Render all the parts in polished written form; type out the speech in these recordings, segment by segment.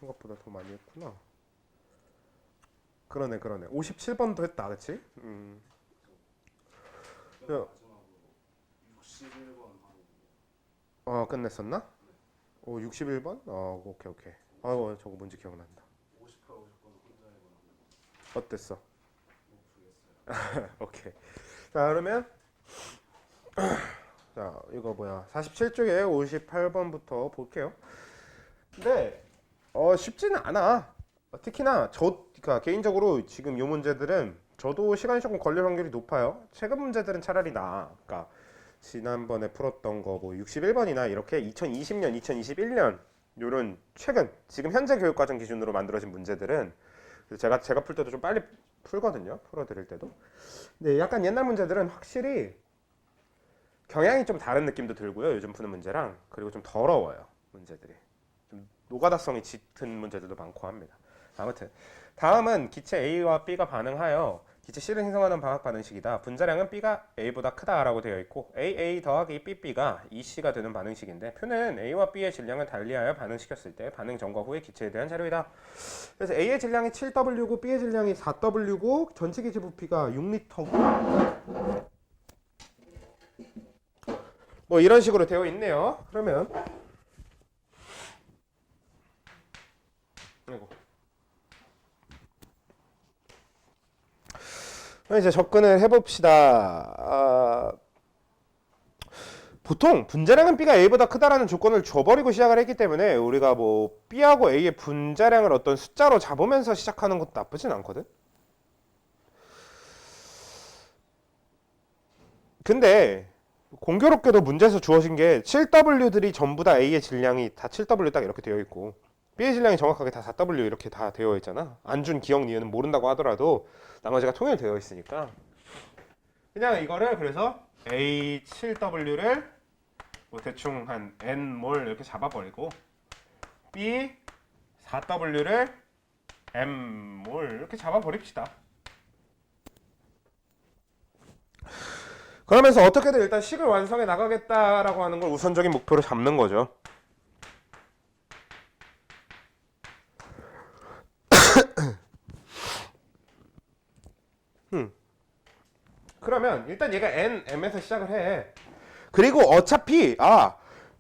생각보다 더 많이 했구나. 그러네. 57번도 했다, 그치? 야, 끝냈었나? 오, 61번? 오케이. 저거 뭔지 기억난다. 어땠어? 오케이. 자, 그러면 자, 이거 뭐야? 47쪽에 58번부터 볼게요. 근데 쉽지는 않아. 특히나 그러니까 개인적으로 지금 이 문제들은 저도 시간이 조금 걸릴 확률이 높아요. 최근 문제들은 차라리 나아. 그러니까 지난번에 풀었던 거 뭐 61번이나 이렇게 2020년, 2021년 요런 최근 지금 현재 교육과정 기준으로 만들어진 문제들은 제가 풀 때도 좀 빨리 풀거든요. 풀어드릴 때도. 근데 약간 옛날 문제들은 확실히 경향이 좀 다른 느낌도 들고요. 요즘 푸는 문제랑. 그리고 좀 더러워요. 문제들이. 좀 노가다성이 짙은 문제들도 많고 합니다. 아무튼 다음은 기체 A와 B가 반응하여 기체 C를 형성하는 방학 반응식이다. 분자량은 B가 A보다 크다라고 되어 있고 AA 더하기 BB가 EC가 되는 반응식인데 표는 A와 B의 질량을 달리하여 반응시켰을 때 반응 전과 후의 기체에 대한 자료이다. 그래서 A의 질량이 7W고 B의 질량이 4W고 전체 기체 부피가 6L고 뭐 이런 식으로 되어 있네요. 그러면 이제 접근을 해봅시다. 보통 분자량은 B가 A보다 크다라는 조건을 줘버리고 시작을 했기 때문에 우리가 뭐 B하고 A의 분자량을 어떤 숫자로 잡으면서 시작하는 것도 나쁘진 않거든. 근데 공교롭게도 문제에서 주어진 게 7W들이 전부 다 A의 질량이 다 7W 딱 이렇게 되어 있고 B의 질량이 정확하게 다 4W 이렇게 다 되어 있잖아. 안 준 기억 니은은 모른다고 하더라도 나머지가 통일되어 있으니까 그냥 이거를 그래서 A7W를 뭐 대충 한 N몰 이렇게 잡아버리고 B4W를 M몰 이렇게 잡아버립시다. 그러면서 어떻게든 일단 식을 완성해 나가겠다라고 하는 걸 우선적인 목표로 잡는 거죠. 그러면 일단 얘가 N, M에서 시작을 해. 그리고 어차피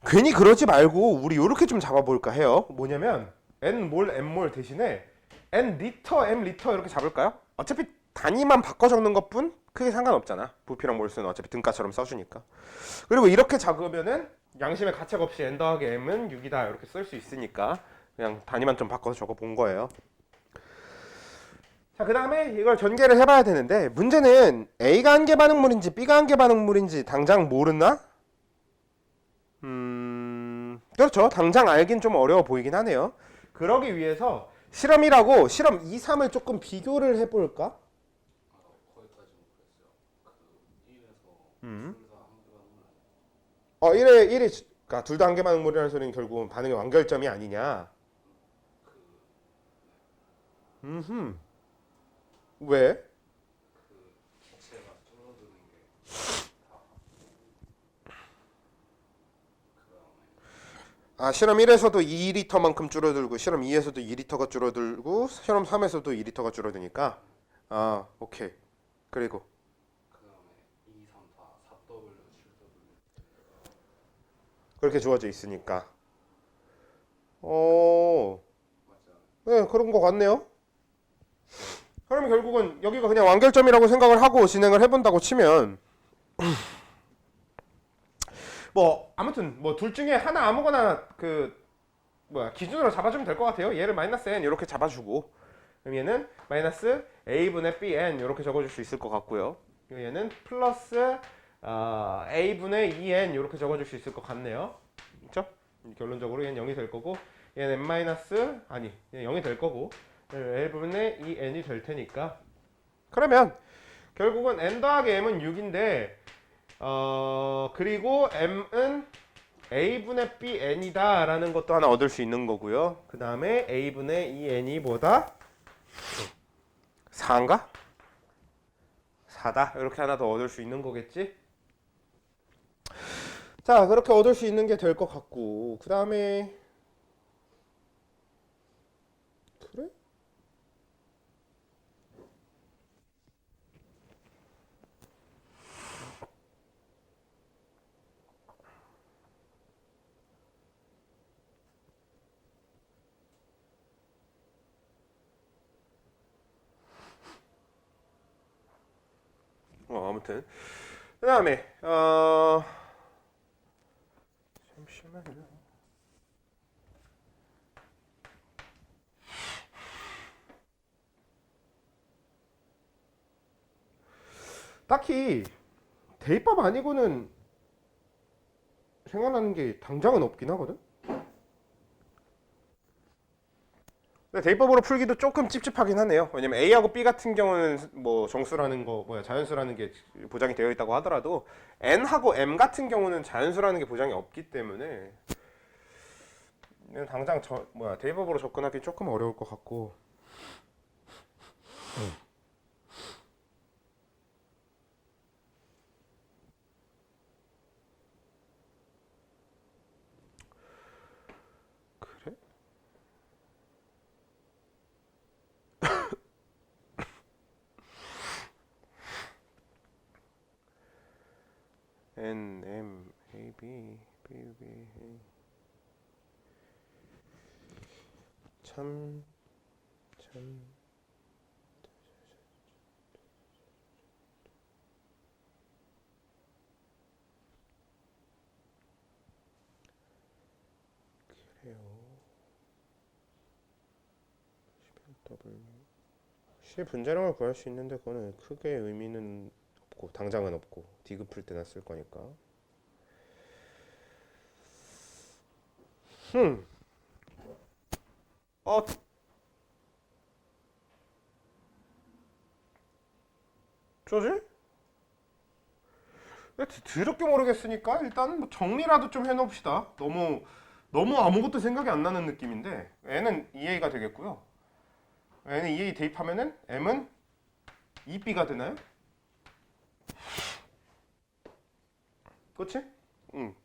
괜히 그러지 말고 우리 요렇게 좀 잡아볼까 해요. 뭐냐면 N몰, M몰 대신에 N리터, M리터 이렇게 잡을까요? 어차피 단위만 바꿔 적는 것뿐 크게 상관없잖아. 부피랑 몰수는 어차피 등가처럼 써주니까. 그리고 이렇게 작으면은 양심의 가책 없이 N 더하기 M은 6이다 이렇게 쓸 수 있으니까 그냥 단위만 좀 바꿔서 적어 본 거예요. 자, 그 다음에 이걸 전개를 해봐야 되는데 문제는 A가 한계 반응물인지 B가 한계 반응물인지 당장 모르나? 그렇죠. 당장 알긴 좀 어려워 보이긴 하네요. 그러기 위해서 실험이라고 실험 2, 3을 조금 비교를 해볼까? 음. 1에 그러니까 둘 다 한계 반응물이라는 소리는 결국은 반응의 완결점이 아니냐. 음. 왜? 실험 1에서도 2리터만큼 줄어들고 실험 2에서도 2리터가 줄어들고 실험 3에서도 2리터가 줄어드니까 오케이. 그리고 그렇게 주어져 있으니까 네, 그런 것 같네요. 그러면 결국은 여기가 그냥 완결점이라고 생각을 하고 진행을 해본다고 치면 뭐 아무튼 뭐 둘 중에 하나 아무거나 기준으로 잡아주면 될 것 같아요. 얘를 마이너스 n 이렇게 잡아주고 그럼 얘는 마이너스 a분의 bn 이렇게 적어줄 수 있을 것 같고요. 얘는 플러스 a분의 2n 이렇게 적어줄 수 있을 것 같네요. 그렇죠? 결론적으로 얘는 0이 될 거고 얘는 n 마이너스 아니 얘는 0이 될 거고 a분의 2n이 될 테니까 그러면 결국은 n 더하기 m은 6인데 그리고 m은 a분의 bn이다 라는 것도 하나 얻을 수 있는 거고요. 그 다음에 a분의 2n이 뭐다? 4인가? 4다 이렇게 하나 더 얻을 수 있는 거겠지? 자, 그렇게 얻을 수 있는 게 될 것 같고 그 다음에 그래? 아무튼 그 다음에 잠시만요. 딱히 대입법 아니고는 생각나는 게 당장은 없긴 하거든. 근데 대입법으로 풀기도 조금 찝찝하긴 하네요. 왜냐면 A하고 B 같은 경우는 뭐 정수라는 거 자연수라는 게 보장이 되어 있다고 하더라도 N하고 M 같은 경우는 자연수라는 게 보장이 없기 때문에 당장 대입법으로 접근하기 조금 어려울 것 같고. 그래? N, M, A, B, B, B, A. 참. 그래요. 11W. 실 분자량을 구할 수 있는데 그거는 크게 의미는 없고 당장은 없고 디귿 풀 때나 쓸 거니까. 어, 저지? 드럽게 모르겠으니까 일단 뭐 정리라도 좀 해놓읍시다. 너무 아무것도 생각이 안 나는 느낌인데 N은 2A가 되겠고요. N은 2A 대입하면은 M은 2B가 되나요? 그렇지? 응.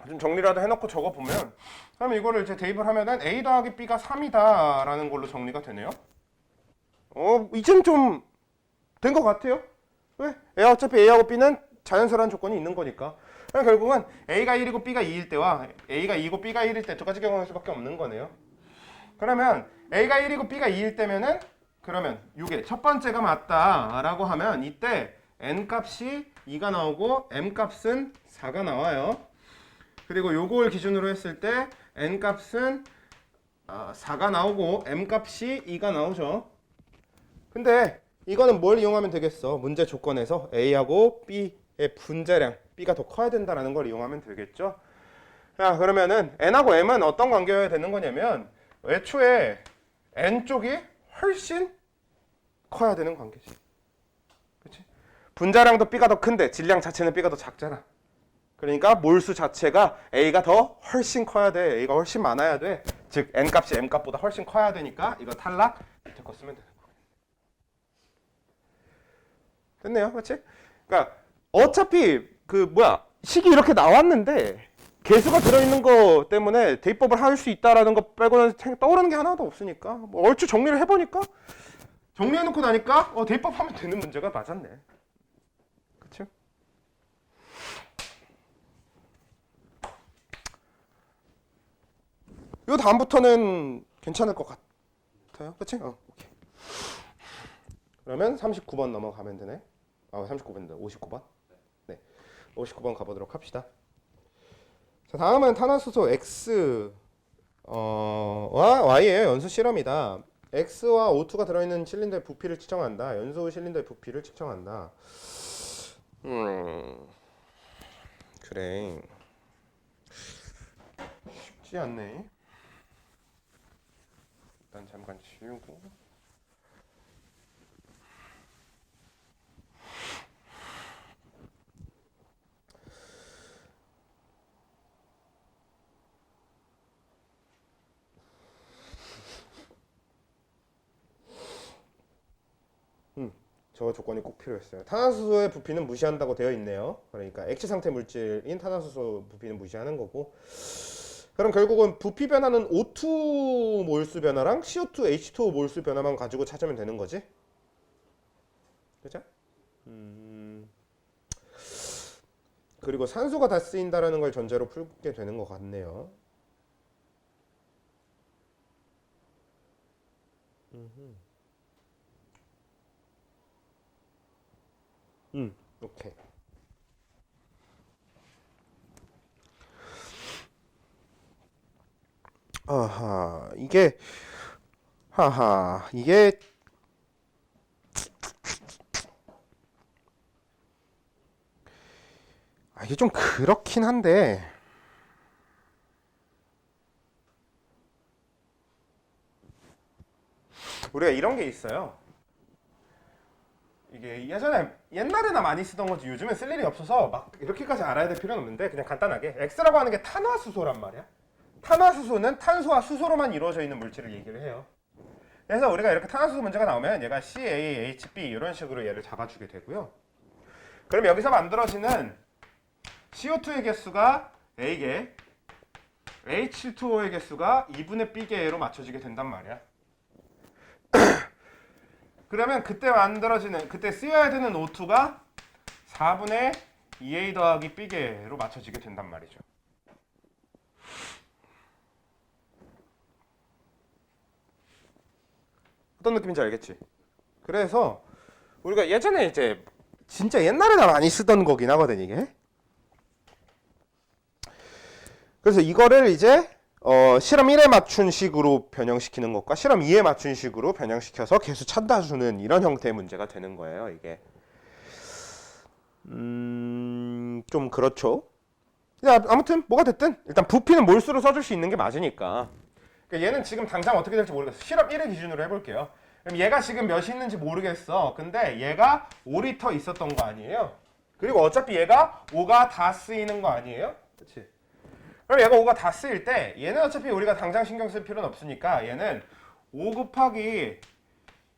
좀 정리라도 해놓고 적어보면 그럼 이거를 이제 대입을 하면은 A 더하기 B가 3이다 라는 걸로 정리가 되네요. 이젠 좀 된 것 같아요. 왜? 어차피 A하고 B는 자연스러운 조건이 있는 거니까. 그럼 결국은 A가 1이고 B가 2일 때와 A가 2이고 B가 1일 때 두 가지 경우일 수밖에 없는 거네요. 그러면 A가 1이고 B가 2일 때면은 그러면 이게 첫 번째가 맞다라고 하면 이때 N 값이 2가 나오고 M 값은 4가 나와요. 그리고 요걸 기준으로 했을 때 N 값은 4가 나오고 M 값이 2가 나오죠. 근데 이거는 뭘 이용하면 되겠어? 문제 조건에서 A하고 B의 분자량 B가 더 커야 된다라는 걸 이용하면 되겠죠. 자, 그러면은 N하고 M은 어떤 관계여야 되는 거냐면 애초에 N 쪽이 훨씬 커야 되는 관계지. 그렇지? 분자량도 B가 더 큰데 질량 자체는 B가 더 작잖아. 그러니까 몰수 자체가 A가 더 훨씬 커야 돼. A가 훨씬 많아야 돼. 즉 N 값이 M 값보다 훨씬 커야 되니까 이거 탈락. 밑에 거 쓰면 되는 거야. 됐네요. 그렇지? 그러니까 어차피 식이 이렇게 나왔는데 개수가 들어있는 거 때문에 대입법을 할 수 있다라는 거 빼고는 떠오르는 게 하나도 없으니까 뭐 얼추 정리를 해보니까 정리해놓고 나니까 대입법 하면 되는 문제가 맞았네. 그치? 요 다음부터는 괜찮을 것 같아요. 그치? 오케이. 그러면 39번 넘어가면 되네. 39번인데 59번? 네. 59번 가보도록 합시다. 자, 다음은 탄화수소 X 와 Y의 연소 실험이다. X와 O2가 들어있는 실린더의 부피를 측정한다. 연소 실린더의 부피를 측정한다. 그래. 쉽지 않네. 일단 잠깐 지우고. 저 조건이 꼭 필요했어요. 탄화수소의 부피는 무시한다고 되어 있네요. 그러니까 액체 상태 물질인 탄화수소 부피는 무시하는 거고. 그럼 결국은 부피 변화는 O2 몰수 변화랑 CO2 H2O 몰수 변화만 가지고 찾으면 되는 거지. 그죠? 그리고 산소가 다 쓰인다라는 걸 전제로 풀게 되는 것 같네요. 오케이. 아하, 하하, 이게 좀 그렇긴 한데, 우리가 이런 게 있어요. 이게 옛날에나 많이 쓰던 거지 요즘엔 쓸 일이 없어서 막 이렇게까지 알아야 될 필요는 없는데 그냥 간단하게 X라고 하는 게 탄화수소란 말이야. 탄화수소는 탄소와 수소로만 이루어져 있는 물질을 얘기를 해요. 그래서 우리가 이렇게 탄화수소 문제가 나오면 얘가 CaHB 이런 식으로 얘를 잡아주게 되고요. 그럼 여기서 만들어지는 CO2의 개수가 A개, H2O의 개수가 2분의 B개로 맞춰지게 된단 말이야. 그러면 그때 쓰여야 되는 O2가 4분의 2A 더하기 B개로 맞춰지게 된단 말이죠. 어떤 느낌인지 알겠지? 그래서 우리가 예전에 이제 진짜 옛날에나 많이 쓰던 거긴 하거든 이게. 그래서 이거를 이제 실험 1에 맞춘 식으로 변형시키는 것과 실험 2에 맞춘 식으로 변형시켜서 개수 찾아주는 이런 형태의 문제가 되는 거예요 이게. 좀 그렇죠. 야, 아무튼 뭐가 됐든 일단 부피는 몰수로 써줄 수 있는 게 맞으니까. 그러니까 얘는 지금 당장 어떻게 될지 모르겠어. 실험 1의 기준으로 해볼게요. 그럼 얘가 지금 몇이 있는지 모르겠어. 근데 얘가 5리터 있었던 거 아니에요? 그리고 어차피 얘가 5가 다 쓰이는 거 아니에요? 그렇지? 그럼 얘가 5가 다 쓰일 때 얘는 어차피 우리가 당장 신경 쓸 필요는 없으니까 얘는 5 곱하기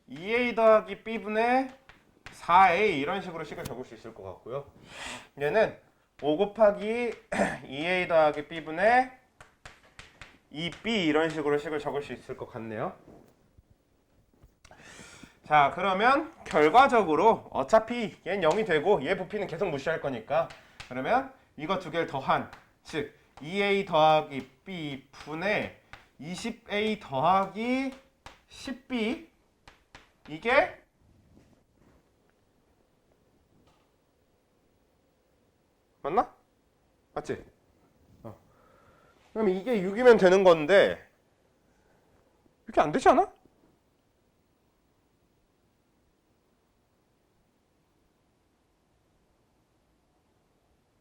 2a 더하기 b분의 4a 이런 식으로 식을 적을 수 있을 것 같고요. 얘는 5 곱하기 2a 더하기 b분의 2b 이런 식으로 식을 적을 수 있을 것 같네요. 자, 그러면 결과적으로 어차피 얘는 0이 되고 얘 부피는 계속 무시할 거니까 그러면 이거 두 개를 더한 즉 2a 더하기 b 분의 20a 더하기 10b 이게 맞나? 맞지? 그럼 이게 6이면 되는 건데 이렇게 안 되지 않아?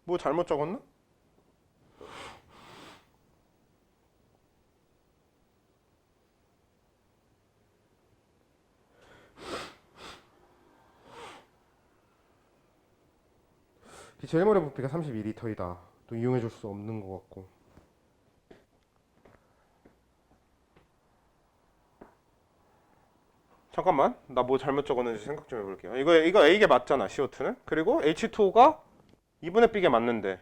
뭐 잘못 적었나? 제일 모래 부피가 32리터이다. 또 이용해 줄 수 없는 것 같고. 잠깐만, 나 뭐 잘못 적었는지 생각 좀 해볼게요. 이거 A게 맞잖아, CO2는. 그리고 H2O가 2분의 B게 맞는데.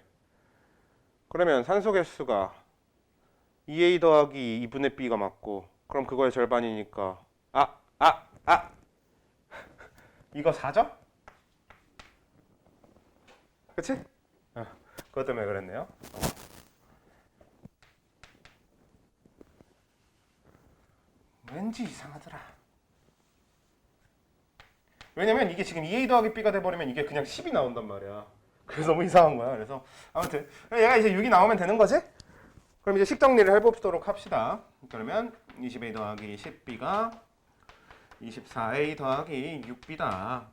그러면 산소 개수가 2A 더하기 2분의 B가 맞고, 그럼 그거의 절반이니까. 이거 4죠? 그치? 그것 때문에 그랬네요. 왠지 이상하더라. 왜냐면 이게 지금 2A 더하기 B가 돼버리면 이게 그냥 10이 나온단 말이야. 그래서 너무 이상한 거야. 그래서 아무튼 얘가 이제 6이 나오면 되는 거지? 그럼 이제 식 정리를 해보도록 합시다. 그러면 20A 더하기 10B가 24A 더하기 6B다.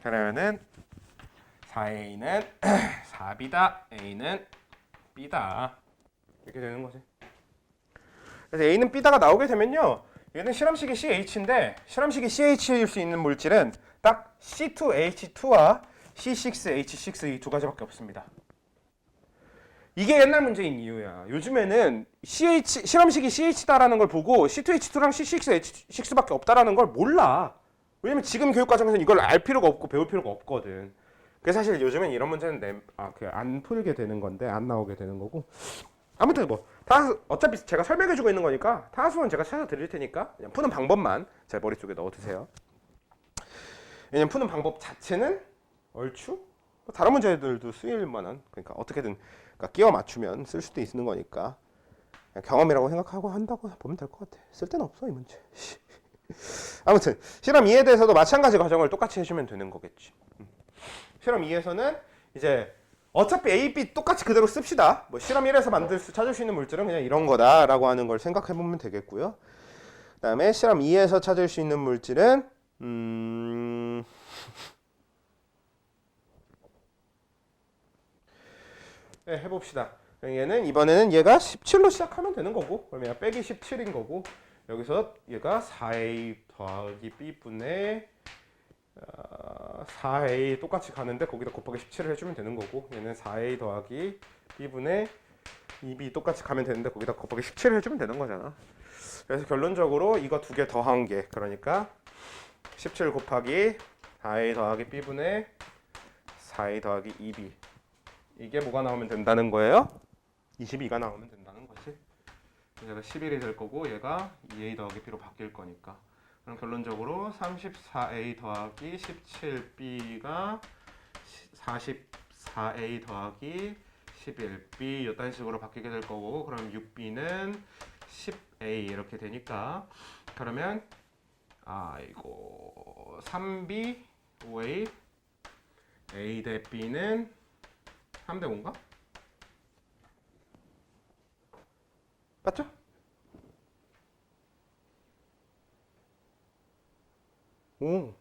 그러면은 4A는 4B다. A는 B다. 이렇게 되는 거지. 그래서 A는 B다가 나오게 되면요. 얘는 실험식이 CH인데 실험식이 CH일 수 있는 물질은 딱 C2H2와 C6H6 이 두 가지밖에 없습니다. 이게 옛날 문제인 이유야. 요즘에는 실험식이 CH다라는 걸 보고 C2H2랑 C6H6밖에 없다라는 걸 몰라. 왜냐면 지금 교육과정에서는 이걸 알 필요가 없고 배울 필요가 없거든. 그래서 사실 요즘엔 이런 문제는 안 풀게 되는 건데 안 나오게 되는 거고. 아무튼 뭐 타수 어차피 제가 설명해주고 있는 거니까 타수는 제가 찾아 드릴 테니까 그냥 푸는 방법만 제 머릿속에 넣어두세요. 왜냐면 푸는 방법 자체는 얼추 뭐 다른 문제들도 쓰일 만한, 그러니까 어떻게든 그러니까 끼워 맞추면 쓸 수도 있는 거니까 그냥 경험이라고 생각하고 한다고 보면 될 것 같아. 쓸 데는 없어 이 문제. 아무튼 실험 2에 대해서도 마찬가지 과정을 똑같이 해주면 되는 거겠지. 실험 2에서는 이제 어차피 A, B 똑같이 그대로 씁시다. 뭐 실험 1에서 찾을 수 있는 물질은 그냥 이런 거다라고 하는 걸 생각해 보면 되겠고요. 그다음에 실험 2에서 찾을 수 있는 물질은 네, 해봅시다. 얘는 이번에는 얘가 17로 시작하면 되는 거고, 그럼 얘가 빼기 17인 거고, 여기서 얘가 4a 더하기 b분의 4a 똑같이 가는데 거기다 곱하기 17을 해주면 되는 거고, 얘는 4a 더하기 b분의 2b 똑같이 가면 되는데 거기다 곱하기 17을 해주면 되는 거잖아. 그래서 결론적으로 이거 두 개 더한 게, 그러니까 17 곱하기 4a 더하기 b분의 4a 더하기 2b, 이게 뭐가 나오면 된다는 거예요? 22가 나오면 된다는 거지. 얘가 11이 될 거고 얘가 2a 더하기 b로 바뀔 거니까. 그럼 결론적으로 34a 더하기 17b가 44a 더하기 11b 이딴 식으로 바뀌게 될 거고, 그럼 6b는 10a 이렇게 되니까, 그러면 이거 3b 5a a 대 b는 3대 5인가? 맞죠? 오,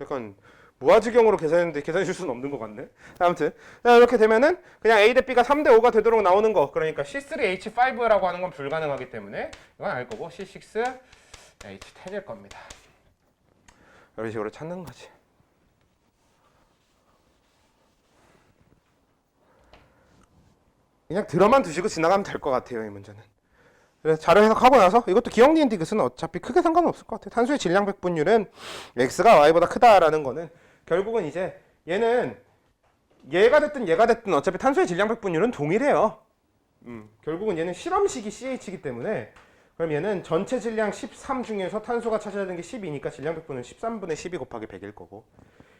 약간 무아지경으로 계산했는데 계산 실수는 없는 것 같네. 아무튼 이렇게 되면은 그냥 A 대 B가 3대 5가 되도록 나오는 거, 그러니까 C3H5라고 하는 건 불가능하기 때문에 이건 알 거고 C6H10일 겁니다. 이런 식으로 찾는 거지. 그냥 들어만 두시고 지나가면 될 것 같아요, 이 문제는. 그래서 자료 해석하고 나서 이것도 기억 니은 디귿은 어차피 크게 상관은 없을 것 같아요. 탄소의 질량 백분율은 x가 y보다 크다라는 거는 결국은 이제 얘는 얘가 됐든 어차피 탄소의 질량 백분율은 동일해요. 결국은 얘는 실험식이 CH이기 때문에, 그럼 얘는 전체 질량 13 중에서 탄소가 차지하는 게 10이니까 질량 백분율은 13분의 12 곱하기 100일 거고,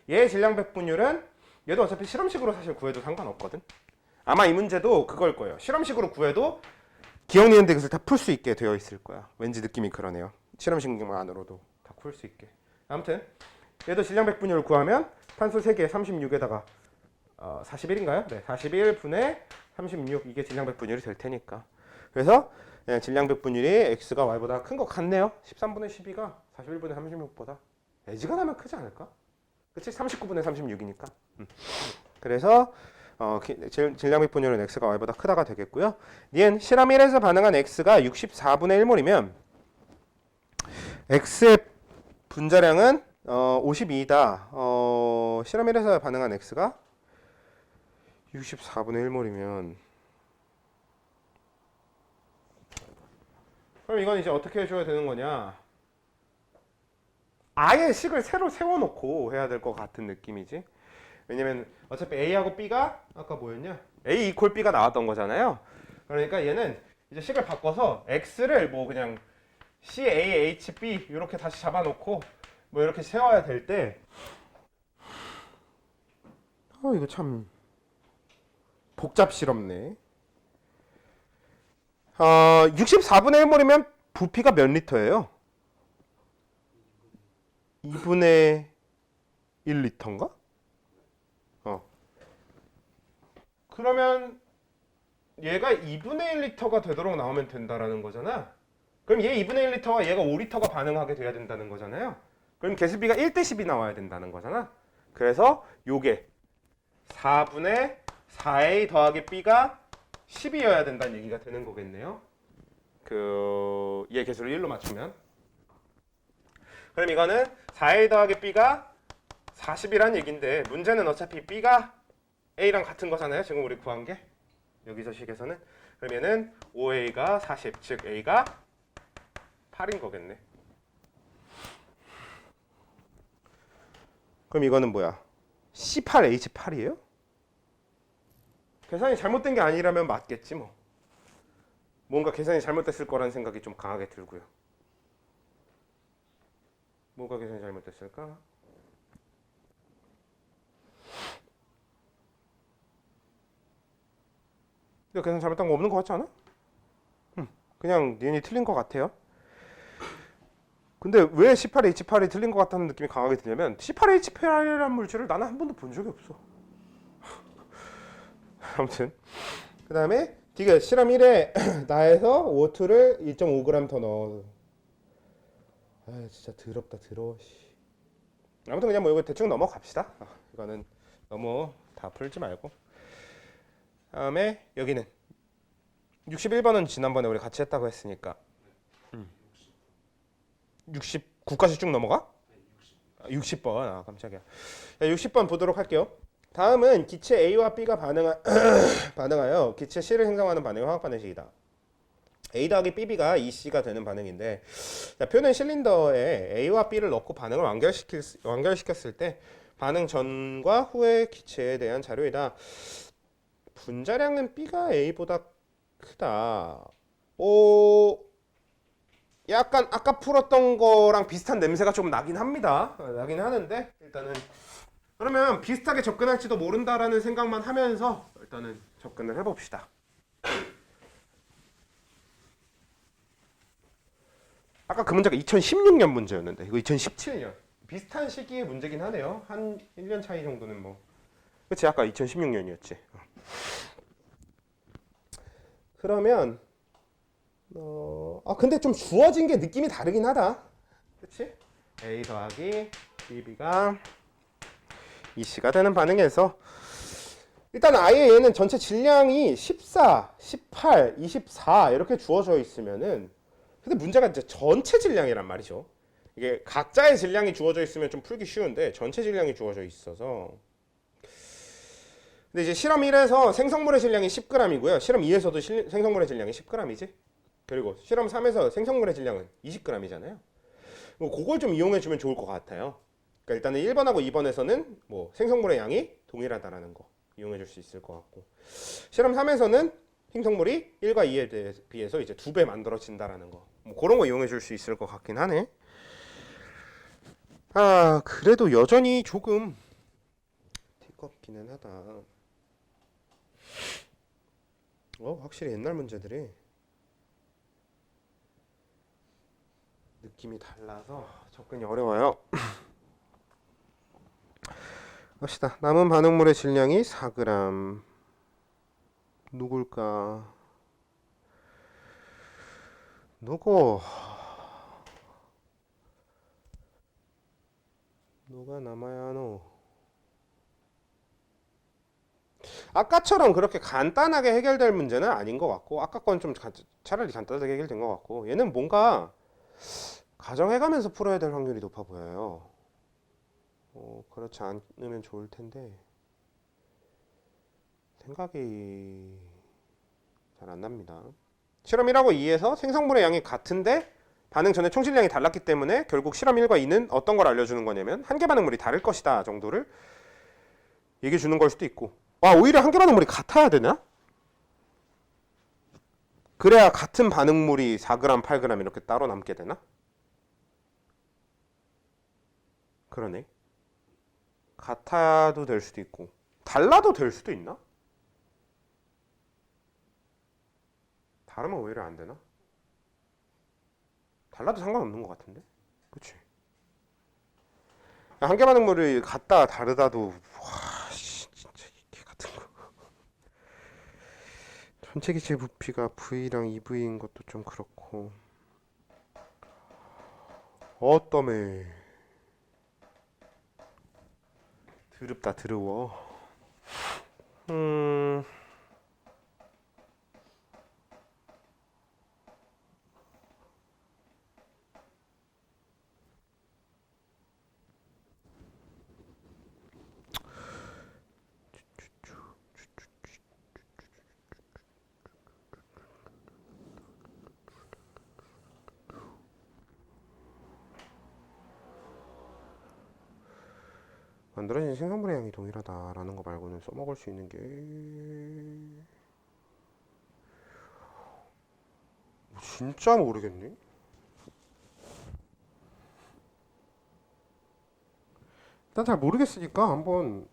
얘의 질량 백분율은 얘도 어차피 실험식으로 사실 구해도 상관없거든. 아마 이 문제도 그걸 거예요. 실험식으로 구해도 기억 니은 디귿을 다 풀 수 있게 되어 있을 거야. 왠지 느낌이 그러네요. 실험식만으로도 다 풀 수 있게. 아무튼 얘도 질량 백분율을 구하면 탄소 3개 36에다가 41인가요? 네, 41분의 36, 이게 질량 백분율이 될 테니까. 그래서 질량 백분율이 x가 y보다 큰 것 같네요. 13분의 12가 41분의 36보다 애지간하면 크지 않을까? 그치? 39분의 36이니까. 그래서 질량 백분율은 x가 y보다 크다가 되겠고요. 니은 실험 1에서 반응한 x가 64분의 1몰이면 x의 분자량은 52다. 실험 1에서 반응한 x가 64분의 1몰이면, 그럼 이건 이제 어떻게 해줘야 되는 거냐? 아예 식을 새로 세워놓고 해야 될 것 같은 느낌이지. 왜냐면 어차피 A하고 B가 아까 뭐였냐? A 이퀄 B가 나왔던 거잖아요. 그러니까 얘는 이제 식을 바꿔서 X를 뭐 그냥 CAHB 이렇게 다시 잡아놓고 뭐 이렇게 세워야 될 때, 이거 참 복잡스럽네. 64분의 1몰이면 부피가 몇 리터예요? 2분의 1리터인가? 그러면 얘가 2분의 1리터가 되도록 나오면 된다라는 거잖아. 그럼 얘 2분의 1리터와 얘가 5리터가 반응하게 돼야 된다는 거잖아요. 그럼 개수비가 1대 10이 나와야 된다는 거잖아. 그래서 요게 4분의 4a 더하기 b가 10이어야 된다는 얘기가 되는 거겠네요. 얘 개수를 1로 맞추면. 그럼 이거는 4a 더하기 b가 40이란 얘기인데, 문제는 어차피 b가 a랑 같은 거잖아요. 지금 우리 구한 게 여기서 식에서는. 그럼 얘는 5a가 40, 즉 a가 8인 거겠네. 그럼 이거는 뭐야? C8H8이에요? 계산이 잘못된 게 아니라면 맞겠지 뭐. 뭔가 계산이 잘못됐을 거라는 생각이 좀 강하게 들고요. 뭐가 계산이 잘못됐을까? 근데 계산 잘못한 거 없는 거 같지 않아? 그냥 니은이 틀린 거 같아요. 근데 왜 18H8이 틀린 것 같다는 느낌이 강하게 드냐면 18H8이라는 물질을 나는 한 번도 본 적이 없어. 아무튼 그 다음에 D가 실험 1에 나에서 O2를 2.5g 더 넣어. 아 진짜 더럽다 더러워. 아무튼 그냥 뭐 이거 대충 넘어갑시다. 이거는 너무 다 풀지 말고. 다음에 여기는 61번은 지난번에 우리 같이 했다고 했으니까 69까지 쭉 넘어가? 60번. 아 깜짝이야. 60번 보도록 할게요. 다음은 기체 A와 B가 반응하여 기체 C를 형성하는 반응이 화학 반응식이다. A 더하기 BB가 EC가 되는 반응인데, 자, 표는 실린더에 A와 B를 넣고 반응을 완결시켰을 때 반응 전과 후의 기체에 대한 자료이다. 분자량은 B가 A보다 크다. 약간 아까 풀었던 거랑 비슷한 냄새가 좀 나긴 합니다. 나긴 하는데 일단은 그러면 비슷하게 접근할지도 모른다라는 생각만 하면서 일단은 접근을 해봅시다. 아까 그 문제가 2016년 문제였는데 이거 2017년 비슷한 시기의 문제긴 하네요. 한 1년 차이 정도는 뭐 그치 아까 2016년이었지. 그러면 근데 좀 주어진 게 느낌이 다르긴 하다. 그치? A 더하기 BB가 EC가 되는 반응에서 일단 아예 얘는 전체 질량이 14, 18, 24 이렇게 주어져 있으면은 근데 문제가 이제 전체 질량이란 말이죠. 이게 각자의 질량이 주어져 있으면 좀 풀기 쉬운데 전체 질량이 주어져 있어서 근데 이제 실험 1에서 생성물의 질량이 10g이고요. 실험 2에서도 생성물의 질량이 10g이지. 그리고 실험 3에서 생성물의 질량은 20g이잖아요. 그걸 좀 이용해 주면 좋을 것 같아요. 그러니까 일단은 1번하고 2번에서는 뭐 생성물의 양이 동일하다라는 거 이용해 줄 수 있을 것 같고 실험 3에서는 생성물이 1과 2에 비해서 이제 2배 만들어진다라는 거. 뭐 그런 거 이용해 줄 수 있을 것 같긴 하네. 그래도 여전히 조금 티껍기는 하다. 확실히 옛날 문제들이 느낌이 달라서 접근이 어려워요. 봅시다. 남은 반응물의 질량이 4g. 누굴까? 누가 남아야 하노? 아까처럼 그렇게 간단하게 해결될 문제는 아닌 것 같고 아까 건 좀 차라리 간단하게 해결된 것 같고 얘는 뭔가 가정해가면서 풀어야 될 확률이 높아 보여요. 그렇지 않으면 좋을 텐데 생각이 잘 안 납니다. 실험 1하고 2에서 생성물의 양이 같은데 반응 전에 총실량이 달랐기 때문에 결국 실험 1과 2는 어떤 걸 알려주는 거냐면 한계 반응물이 다를 것이다 정도를 얘기해 주는 걸 수도 있고 오히려 한계 반응물이 같아야 되나? 그래야 같은 반응물이 4g, 8g 이렇게 따로 남게 되나? 그러네. 같아도 될 수도 있고 달라도 될 수도 있나? 다르면 오히려 안 되나? 달라도 상관없는 것 같은데? 그치? 한계 반응물이 같다 다르다도 진짜 이게 같은 거. 전체 기체 부피가 V랑 EV인 것도 좀 그렇고 어떠매 드럽다 드러워. 만들어진 생성물의 양이 동일하다라는 거 말고는 써먹을 수 있는 게 진짜 모르겠네. 일단 잘 모르겠으니까 한번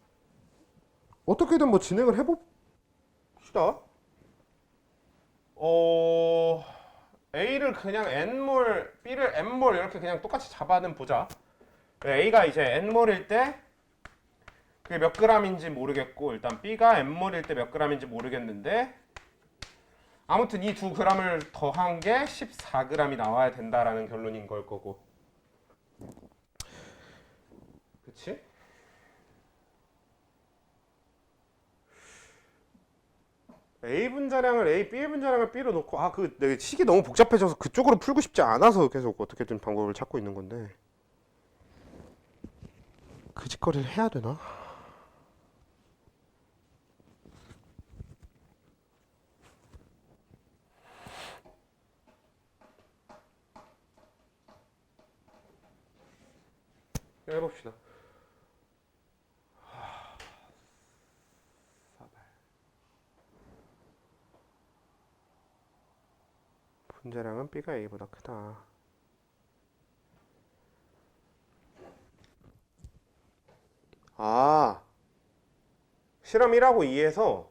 어떻게든 뭐 진행을 해봅시다. A를 그냥 N몰, B를 N몰 이렇게 그냥 똑같이 잡아는 보자. A가 이제 N몰일 때 그게 몇 g인지 모르겠고, 일단 B가 N몰일 때 몇 g인지 모르겠는데, 아무튼 이 두 g을 더한 게 14g이 나와야 된다라는 결론인 걸 거고. 그치? A 분자량을 A, B 분자량을 B로 놓고, 내 식이 너무 복잡해져서 그쪽으로 풀고 싶지 않아서 계속 어떻게든 방법을 찾고 있는 건데, 그 짓거리를 해야 되나? 해봅시다. 분자량은 B가 A보다 크다. 실험 1하고 2에서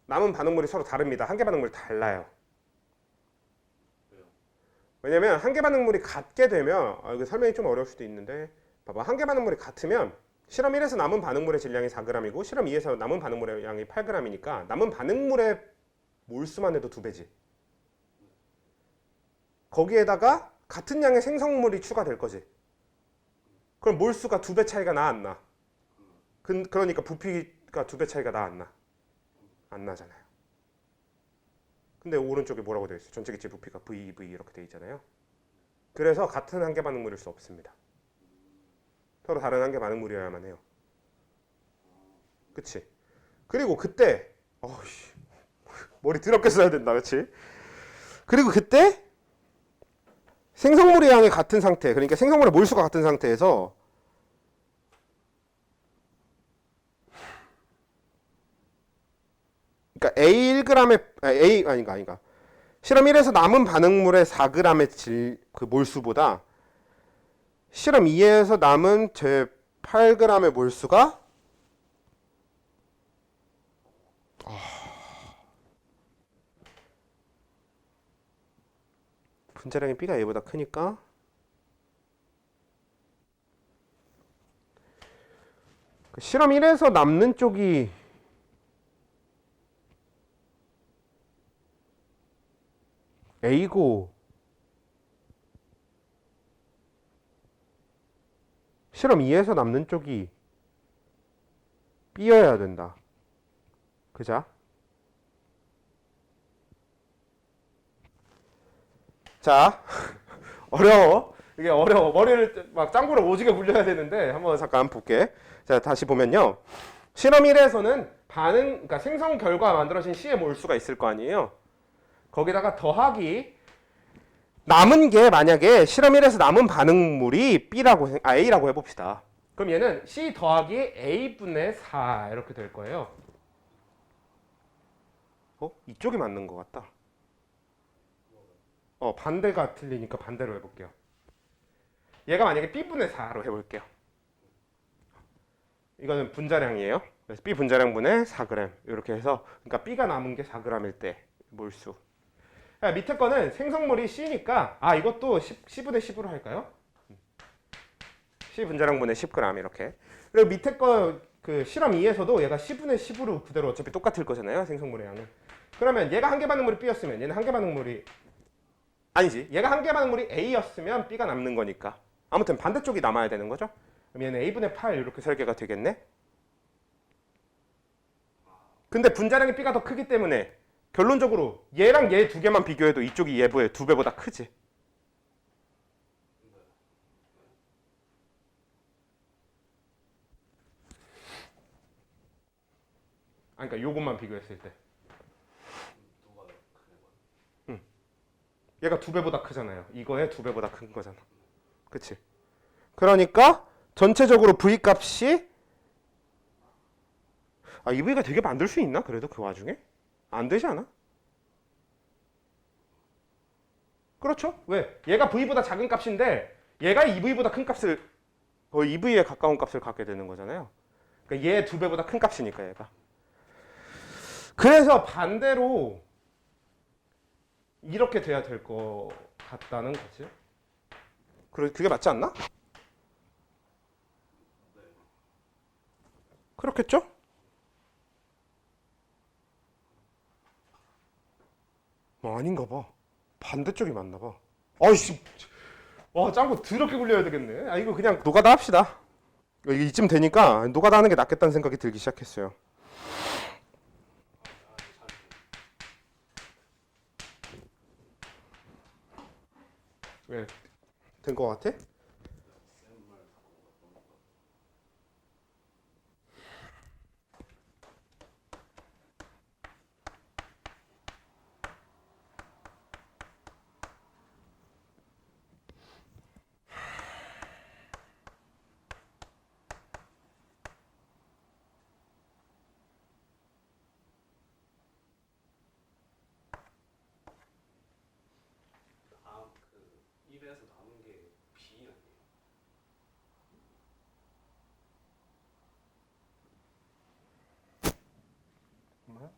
남은 반응물이 서로 다릅니다. 한 개 반응물이 달라요. 왜냐면 한 개 반응물이 같게 되면, 이거 설명이 좀 어려울 수도 있는데, 봐봐. 한 개 반응물이 같으면 실험 1에서 남은 반응물의 질량이 4g이고 실험 2에서 남은 반응물의 양이 8g이니까 남은 반응물의 몰수만 해도 2배지. 거기에다가 같은 양의 생성물이 추가될 거지. 그럼 몰수가 2배 차이가 나, 안 나? 그러니까 부피가 2배 차이가 나, 안 나? 안 나잖아요. 근데 오른쪽에 뭐라고 되어 있어요? 전체 기체 부피가 VV 이렇게 되어 있잖아요. 그래서 같은 한 개 반응물일 수 없습니다. 서로 다른 한 개 반응물이어야만 해요. 그치? 그리고 그때 머리 더럽게 써야 된다. 그치? 그리고 그때 생성물의 양이 같은 상태, 그러니까 생성물의 몰수가 같은 상태에서 그러니까 아닌가. 실험 1에서 남은 반응물의 4g의 그 몰수보다 실험 2에서 남은 제 8g의 몰수가 분자량이 B가 A보다 크니까 실험 1에서 남는 쪽이 A고 실험 2에서 남는 쪽이 B여야 된다. 그자? 자, 어려워. 이게 어려워. 머리를 막 짱구를 오지게 굴려야 되는데 한번 잠깐 볼게. 자, 다시 보면요. 실험 1에서는 그러니까 생성 결과 만들어진 C의 몰수가 있을 거 아니에요. 거기다가 더하기 남은 게 만약에 실험 1에서 남은 반응물이 A라고 해봅시다. 그럼 얘는 C 더하기 A분의 4 이렇게 될 거예요. 이쪽이 맞는 것 같다. 반대가 틀리니까 반대로 해볼게요. 얘가 만약에 B분의 4로 해볼게요. 이거는 분자량이에요. 그래서 B 분자량분의 4g 이렇게 해서 그러니까 B가 남은 게 4g일 때 몰수. 밑에 거는 생성물이 C니까 이것도 10분의 10으로 할까요? C 분자량분의 10g 이렇게. 그리고 밑에 거 그 실험 2에서도 얘가 10분의 10으로 그대로 어차피 똑같을 거잖아요. 생성물의 양은. 그러면 얘가 한 개 반응물이 B였으면 얘는 한 개 반응물이 아니지. 얘가 한 개 반응물이 A였으면 B가 남는 거니까. 아무튼 반대쪽이 남아야 되는 거죠. 그럼 얘는 A분의 8 이렇게 설계가 되겠네. 근데 분자량이 B가 더 크기 때문에 결론적으로 얘랑 얘 두 개만 비교해도 이쪽이 얘의 2배보다 크지. 그러니까 요것만 비교했을 때. 얘가 2배보다 크잖아요. 이거에 2배보다 큰 거잖아. 그치? 그러니까 전체적으로 V 값이 이 V가 되게 만들 수 있나? 그래도 그 와중에? 안 되지 않아? 그렇죠? 왜? 얘가 v보다 작은 값인데 얘가 2v보다 큰 값을 거의 2v에 가까운 값을 갖게 되는 거잖아요. 그러니까 얘 2배보다 큰 값이니까 얘가. 그래서 반대로 이렇게 돼야 될 것 같다는 거지. 그게 맞지 않나? 그렇겠죠? 아닌가 봐. 반대쪽이 맞나 봐. 아이씨. 와, 짱구 더럽게 굴려야 되겠네. 아, 이거 그냥 노가다 합시다. 이게 이쯤 되니까 노가다 하는 게 낫겠다는 생각이 들기 시작했어요. 왜? 된 것 같아? 다음 그 1에서 남은 게 B 아니에요?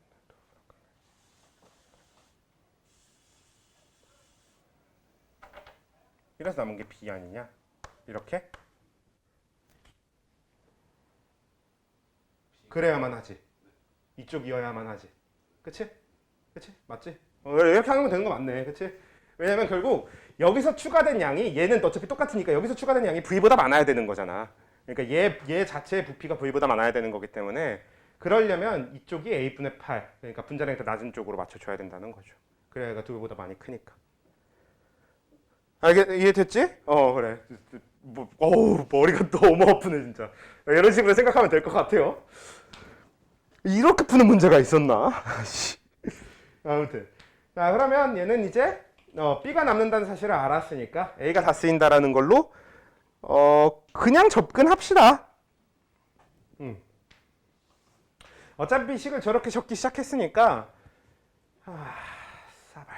이래서 남은 게 B 아니냐? 이렇게? 그래야만 하지. 이쪽이어야만 하지. 그치? 그치? 맞지? 이렇게 하면 되는 거 맞네. 그치? 왜냐면 결국 여기서 추가된 양이 얘는 어차피 똑같으니까 여기서 추가된 양이 V보다 많아야 되는 거잖아. 그러니까 얘 자체의 부피가 V보다 많아야 되는 거기 때문에 그러려면 이쪽이 A분의 8 그러니까 분자량이 더 낮은 쪽으로 맞춰줘야 된다는 거죠. 그래야 얘가 2배보다 많이 크니까. 이해됐지? 그래. 어우, 머리가 너무 아프네 진짜. 이런 식으로 생각하면 될 것 같아요. 이렇게 푸는 문제가 있었나? 아무튼 자 그러면 얘는 이제 B가 남는다는 사실을 알았으니까 A가 다 쓰인다라는 걸로 그냥 접근합시다. 어차피 식을 저렇게 적기 시작했으니까 싸발.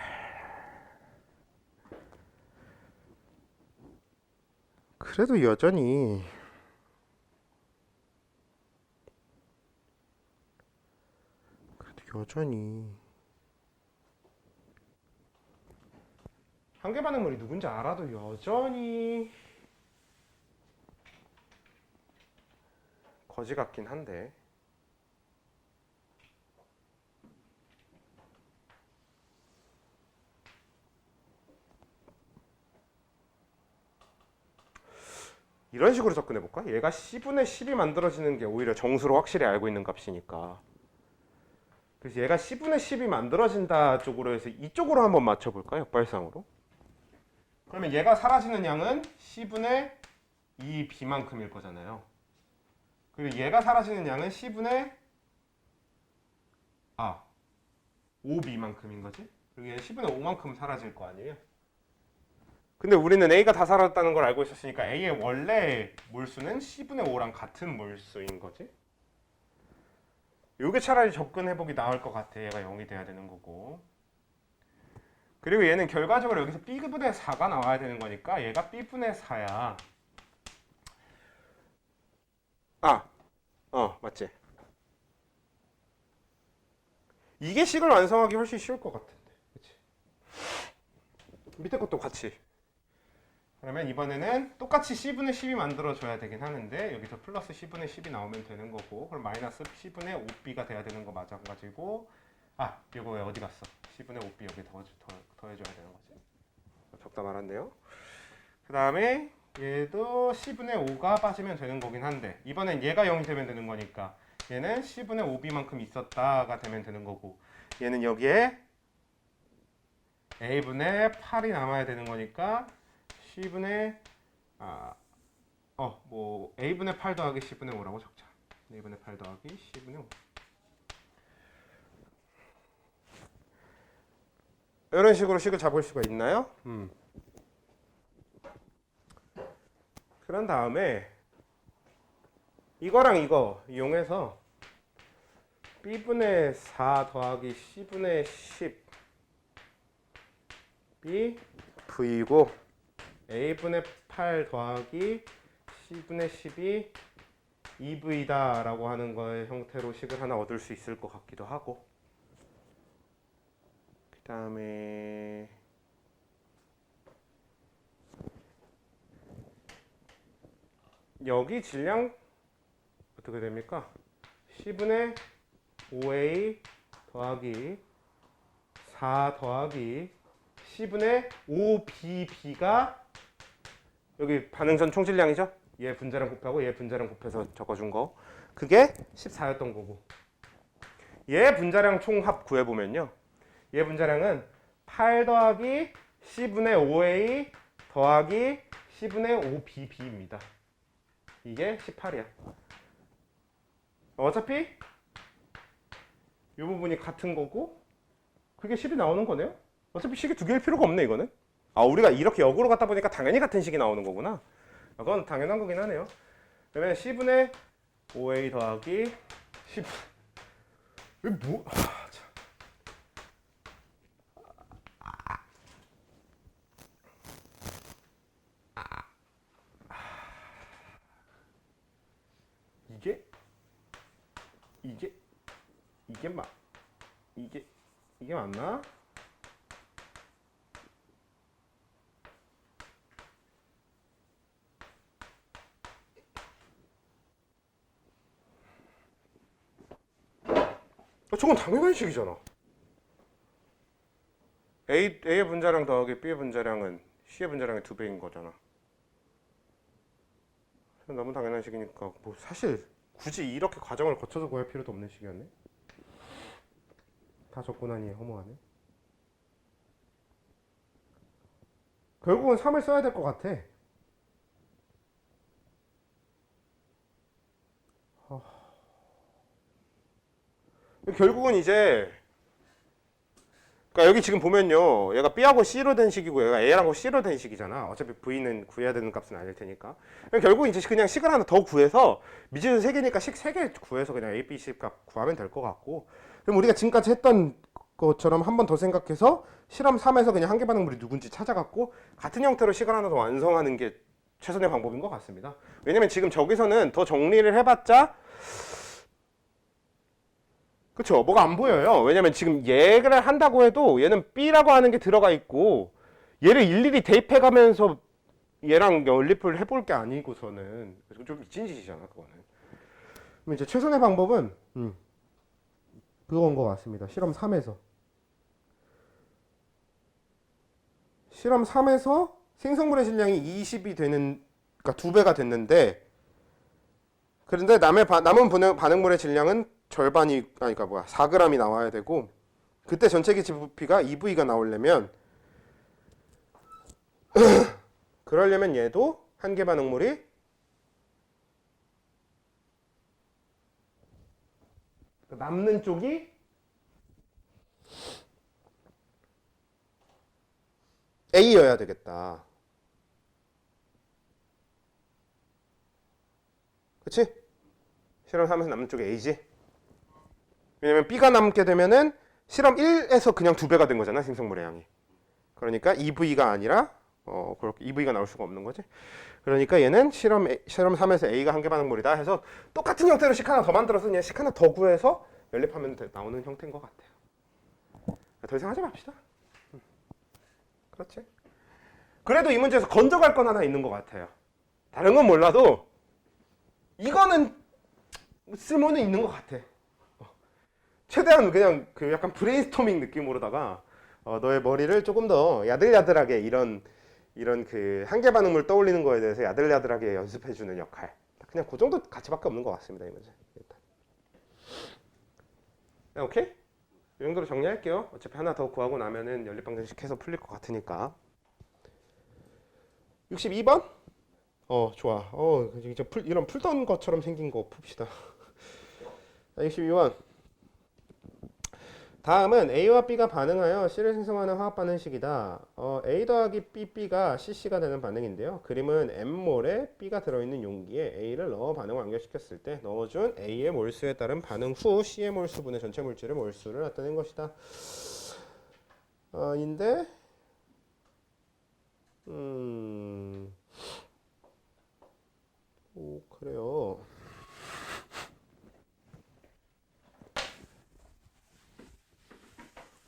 그래도 여전히 한계 반응물이 누군지 알아도 여전히 거지 같긴 한데 이런 식으로 접근해 볼까? 얘가 C분의 10이 만들어지는 게 오히려 정수로 확실히 알고 있는 값이니까 그래서 얘가 C분의 10이 만들어진다 쪽으로 해서 이쪽으로 한번 맞춰볼까? 역발상으로 그러면 얘가 사라지는 양은 C분의 2B만큼일 거잖아요. 그리고 얘가 사라지는 양은 C분의 5B만큼인 거지. 그리고 얘는 C분의 5만큼 사라질 거 아니에요. 근데 우리는 A가 다 사라졌다는 걸 알고 있었으니까 A의 원래 몰수는 C분의 5랑 같은 몰수인 거지. 요게 차라리 접근해보기 나을 것 같아. 얘가 0이 돼야 되는 거고. 그리고 얘는 결과적으로 여기서 B분의 4가 나와야 되는 거니까 얘가 B분의 4야. 맞지. 이게 식을 완성하기 훨씬 쉬울 것 같은데. 그치? 밑에 것도 같이. 그러면 이번에는 똑같이 C분의 10이 만들어줘야 되긴 하는데 여기서 플러스 C분의 10이 나오면 되는 거고 그럼 마이너스 C분의 5B가 돼야 되는 거 마찬가지고 이거 왜 어디 갔어? C분의 5B 여기 더해줘야 되는 거지. 적다 말았네요. 그 다음에 얘도 C분의 5가 빠지면 되는 거긴 한데 이번엔 얘가 0이 되면 되는 거니까 얘는 C분의 5B만큼 있었다가 되면 되는 거고 얘는 여기에 A분의 8이 남아야 되는 거니까 C분의 A분의 8 더하기 C분의 5라고 적자. A분의 8 더하기 C분의 5. 이런 식으로 식을 잡을 수가 있나요? 그런 다음에 이거랑 이거 이용해서 B분의 4 더하기 C분의 10 B V이고 A분의 8 더하기 C분의 10이 2V다 라고 하는 거의 형태로 식을 하나 얻을 수 있을 것 같기도 하고, 그 다음에 여기 질량 어떻게 됩니까? C분의 5A 더하기 4 더하기 C분의 5BB가 여기 반응선 총질량이죠? 얘 분자량 곱하고 얘 분자량 곱해서 적어준 거, 그게 14였던 거고, 얘 분자량 총합 구해보면요, 얘 분자량은 8 더하기 C분의 5A 더하기 C분의 5BB입니다. 이게 18이야. 어차피 이 부분이 같은 거고 그게 10이 나오는 거네요. 어차피 식이 두 개일 필요가 없네 이거는. 아, 우리가 이렇게 역으로 갖다 보니까 당연히 같은 식이 나오는 거구나. 그건 당연한 거긴 하네요. 그러면 C분의 5A 더하기 10. 왜 뭐? 이게 맞나? 저건 당연한 식이잖아. A의 분자량 더하기 B의 분자량은 C의 분자량의 2배인 거잖아. 너무 당연한 식이니까 뭐 사실 굳이 이렇게 과정을 거쳐서 구할 필요도 없는 식이었네. 다 적고 나니 허무하네. 결국은 3을 써야 될 것 같아. 결국은 이제, 그러니까 여기 지금 보면요, 얘가 B하고 C로 된 식이고 얘가 A하고 C로 된 식이잖아. 어차피 V는 구해야 되는 값은 아닐 테니까. 결국 이제 그냥 식을 하나 더 구해서, 미지수 3개니까 식 3개 구해서 그냥 A, B, C 값 구하면 될 것 같고, 그럼 우리가 지금까지 했던 것처럼 한 번 더 생각해서 실험 3에서 그냥 한계 반응물이 누군지 찾아갖고 같은 형태로 식을 하나 더 완성하는 게 최선의 방법인 것 같습니다. 왜냐면 지금 저기서는 더 정리를 해봤자, 그쵸, 뭐가 안 보여요. 왜냐면 지금 얘를 한다고 해도 얘는 B라고 하는 게 들어가 있고, 얘를 일일이 대입해가면서 얘랑 연립을 해볼 게 아니고서는 좀 미친 짓이잖아 그거는. 그럼 이제 최선의 방법은 그건 것 같습니다. 실험 3에서 생성물의 질량이 20이 되는, 그러니까 2배가 됐는데, 그런데 남은 반응물의 질량은 절반이, 아니, 그러니까 뭐야, 4g이 나와야 되고, 그때 전체 기체 부피가 2V가 나오려면, 그러려면 얘도 한계 반응물이 남는 쪽이 A여야 되겠다. 그치? 실험 3에서 남는 쪽이 A지? 왜냐면 B가 남게 되면은 실험 1에서 그냥 2배가 된 거잖아, 생성물의 양이. 그러니까 2V가 아니라 그렇게 2V가 나올 수가 없는 거지. 그러니까 얘는 실험 3에서 A가 한계 반응물이다 해서 똑같은 형태로 식 하나 더 만들어서 그냥 식 하나 더 구해서 연립하면 나오는 형태인 것 같아요. 더 이상 하지 맙시다. 그렇지? 그래도 이 문제에서 건져갈 건 하나 있는 것 같아요. 다른 건 몰라도 이거는 쓸모는 있는 것 같아. 최대한 그냥 그 약간 브레인스토밍 느낌으로다가 너의 머리를 조금 더 야들야들하게 이런 그 한계 반응물 떠올리는 거에 대해서 야들야들하게 연습해주는 역할. 그냥 그 정도 가치밖에 없는 것 같습니다, 이 문제. 일단. 네, 오케이? 이 정도로 정리할게요. 어차피 하나 더 구하고 나면은 연립방정식 해서 풀릴 것 같으니까. 62번? 좋아. 이제 이런 풀던 것처럼 생긴 거 풉시다. 62번. 다음은 A와 B가 반응하여 C를 생성하는 화학 반응식이다. A 더하기 BB가 CC가 되는 반응인데요. 그림은 M몰에 B가 들어있는 용기에 A를 넣어 반응을 완결시켰을 때 넣어준 A의 몰수에 따른 반응 후 C의 몰수분의 전체 물질의 몰수를 나타낸 것이다. 인데 오, 그래요.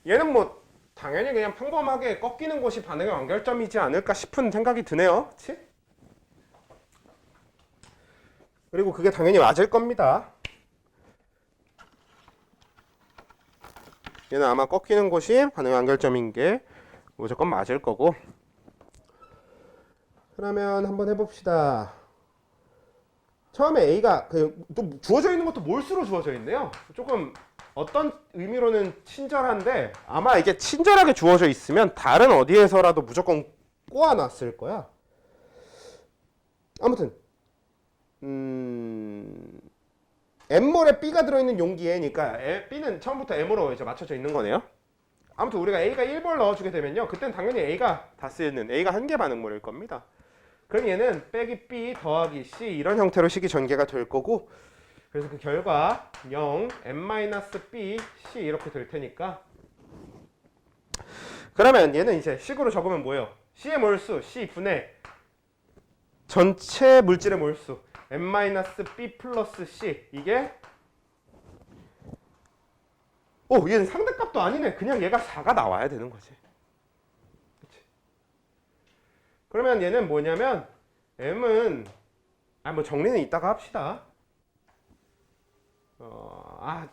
얘는 뭐 당연히 그냥 평범하게 꺾이는 곳이 반응의 완결점이지 않을까 싶은 생각이 드네요. 그치? 그리고 그게 당연히 맞을 겁니다. 얘는 아마 꺾이는 곳이 반응의 완결점인 게 무조건 맞을 거고. 그러면 한번 해봅시다. 처음에 A가 또 주어져 있는 것도 몰수로 주어져 있네요. 조금 어떤 의미로는 친절한데 아마 이게 친절하게 주어져 있으면 다른 어디에서라도 무조건 꼬아놨을 거야. 아무튼 M몰에 B가 들어있는 용기에니까 B는 처음부터 M으로 이제 맞춰져 있는 거네요. 아무튼 우리가 A가 1몰 넣어주게 되면요, 그땐 당연히 A가 다 쓰이는 A가 한 개 반응몰일 겁니다. 그럼 얘는 빼기 B 더하기 C 이런 형태로 식이 전개가 될 거고, 그래서 그 결과 0, M-B, C 이렇게 될 테니까, 그러면 얘는 이제 식으로 적으면 뭐예요? C의 몰수, C 분의 전체 물질의 몰수 M-B 플러스 C, 이게 얘는 상대값도 아니네. 그냥 얘가 4가 나와야 되는 거지. 그치? 그러면 얘는 뭐냐면 M은 뭐 정리는 이따가 합시다.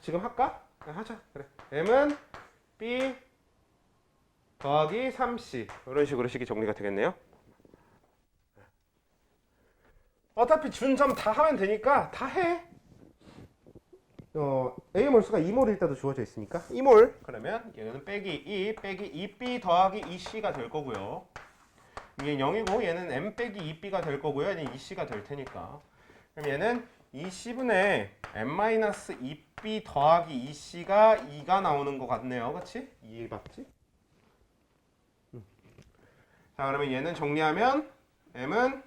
지금 할까? 하자. 그래. M은 B 더하기 3C 이런 식으로 식이 정리가 되겠네요. 어차피 준 점 다 하면 되니까 다 해. A 몰수가 2몰일 때도 주어져 있으니까 2몰. 그러면 얘는 빼기 2 빼기 2B 더하기 2C가 될 거고요. 이게 0이고 얘는 M 빼기 2B가 될 거고요. 얘는 2C가 될 테니까. 그럼 얘는 2C분의 M-2B 더하기 2C가 2가 나오는 것 같네요. 그치? 2 맞지? 자, 그러면 얘는 정리하면 M은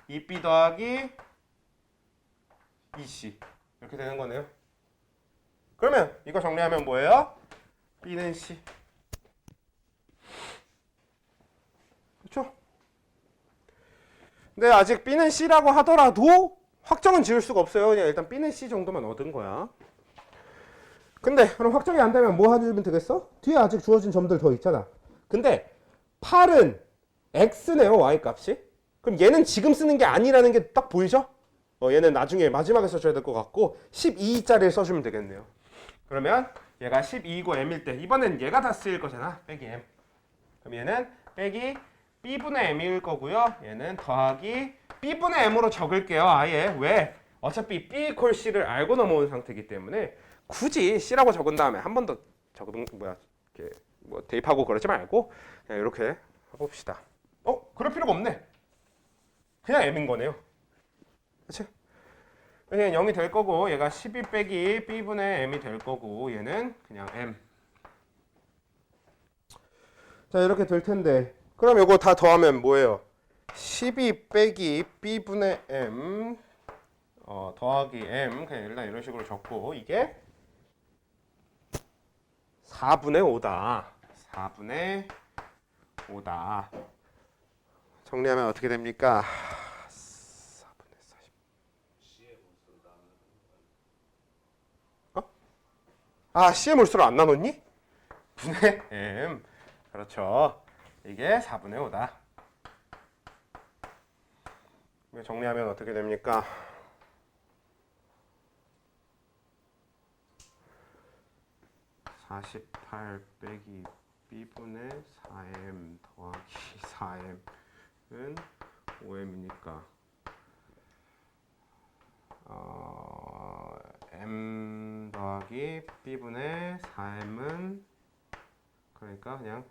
2B 더하기 2C 이렇게 되는 거네요. 그러면 이거 정리하면 뭐예요? B는 C. 그렇죠? 근데 아직 B는 C라고 하더라도 확정은 지을 수가 없어요. 그냥 일단 B는 C 정도만 얻은 거야. 근데 그럼 확정이 안 되면 뭐 해주면 되겠어? 뒤에 아직 주어진 점들 더 있잖아. 근데 8은 X네요, Y 값이. 그럼 얘는 지금 쓰는 게 아니라는 게 딱 보이죠? 얘는 나중에 마지막에 써줘야 될 것 같고 12짜리를 써주면 되겠네요. 그러면 얘가 12이고 M일 때 이번엔 얘가 다 쓰일 거잖아. 빼기 M. 그럼 얘는 빼기 B분의 M일 거고요. 얘는 더하기 B분의 M으로 적을게요. 아예. 왜? 어차피 B 이퀄 C를 알고 넘어온 상태이기 때문에 굳이 C라고 적은 다음에 한 번 더 적은 이렇게 대입하고 그러지 말고 그냥 이렇게 해봅시다. 그럴 필요가 없네. 그냥 M인 거네요. 그치? 그냥 0이 될 거고 얘가 12 빼기 B분의 M이 될 거고 얘는 그냥 M. 자, 이렇게 될 텐데 그럼 이거 다 더하면 뭐예요? 12 빼기 B분의 M 더하기 M 그냥 일단 이런 식으로 적고 이게 4분의 5다. 4분의 5다. 정리하면 어떻게 됩니까? 4분의 40. C의 몰수를 나누는 C의 몰수를 안 나눴니? 분의 M. 그렇죠. 이게 4분의 5다. 정리하면 어떻게 됩니까? 48 빼기 B분의 4M 더하기 4M은 5M이니까 M 더하기 B분의 4M은 그러니까 그냥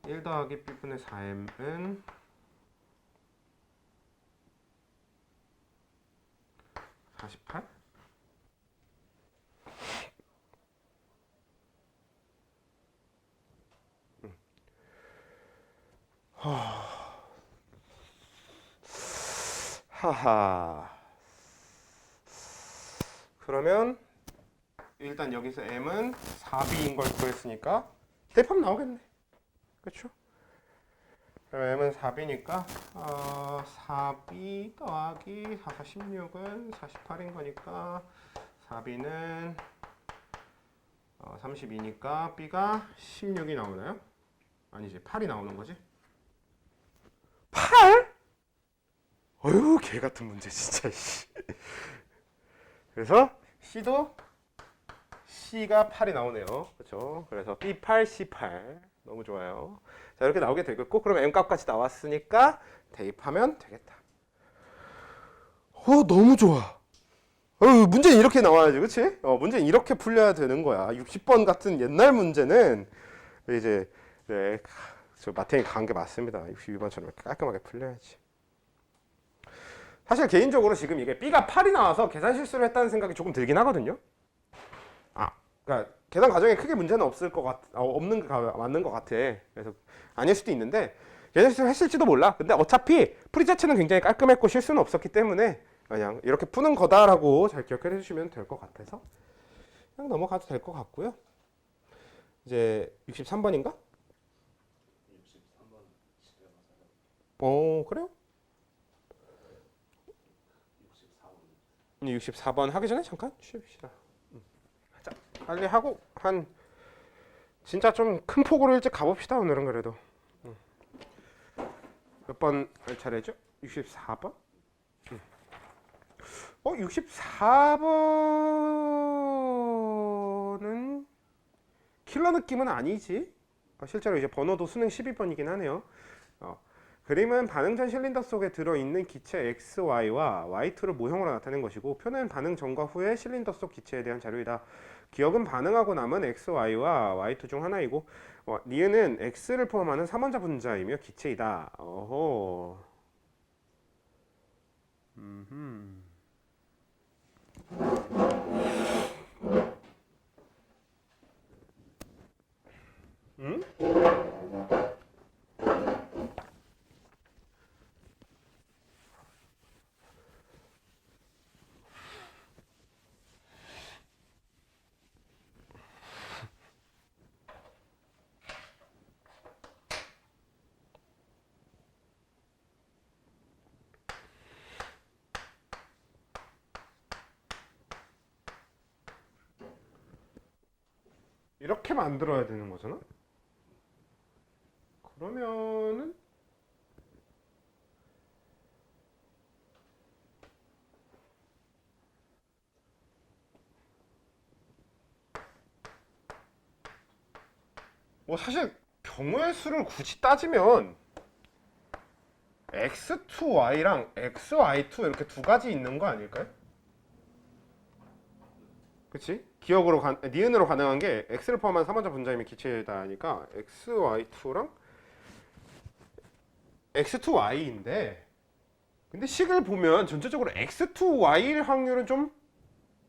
1 더하기 B분의 4M은 48? 하하. 그러면 일단 여기서 M은 4B인 걸 구했으니까 대입하면 나오겠네. 그렇죠? 그럼 m은 4b니까 4b 더하기 4, 16은 48인 거니까 4b는 32니까 b가 16이 나오나요? 아니지, 8이 나오는 거지? 8? 어휴, 개 같은 문제 진짜. 그래서 C도 C가 8이 나오네요. 그렇죠? 그래서 B8, C8 너무 좋아요. 자, 이렇게 나오게 되겠고, 그럼 M 값까지 나왔으니까 대입하면 되겠다. 너무 좋아. 문제는 이렇게 나와야지, 그렇지? 문제는 이렇게 풀려야 되는 거야. 60번 같은 옛날 문제는 이제 네, 저 마탱이 간 게 맞습니다. 62번처럼 이렇게 깔끔하게 풀려야지. 사실 개인적으로 지금 이게 B가 8이 나와서 계산 실수를 했다는 생각이 조금 들긴 하거든요. 그러니까 계산 과정에 크게 문제는 없을 것 없는 게 맞는 것 같아. 그래서 아닐 수도 있는데 계산 실수를 했을지도 몰라. 근데 어차피 풀이 자체는 굉장히 깔끔했고 실수는 없었기 때문에 그냥 이렇게 푸는 거다라고 잘 기억해 주시면 될 것 같아서 그냥 넘어가도 될 것 같고요. 이제 63번인가? 63번 집에 가서요. 그래요? 64번. 64번 하기 전에 잠깐 쉬읍시다. 자, 빨리 하고 한 진짜 좀 큰 폭으로 일찍 가봅시다. 오늘은 그래도 몇 번 할 차례죠? 64번? 64번은 킬러 느낌은 아니지. 실제로 이제 번호도 수능 12번이긴 하네요. 그림은 반응 전 실린더 속에 들어있는 기체 XY와 Y2를 모형으로 나타낸 것이고 표는 반응 전과 후의 실린더 속 기체에 대한 자료이다. 기억은 반응하고 남은 XY와 Y2 중 하나이고 니은은 X를 포함하는 3원자 분자이며 기체이다. 어허. 응? 이렇게 만들어야 되는 거잖아? 그러면은 사실 경우의 수를 굳이 따지면 x2y랑 xy2 이렇게 두 가지 있는 거 아닐까요? 그치? 기억으로 니은으로 가능한 게 x를 포함한 3원자 분자이면 기체이다 하니까 xy2랑 x2y인데 근데 식을 보면 전체적으로 x2y일 확률은 좀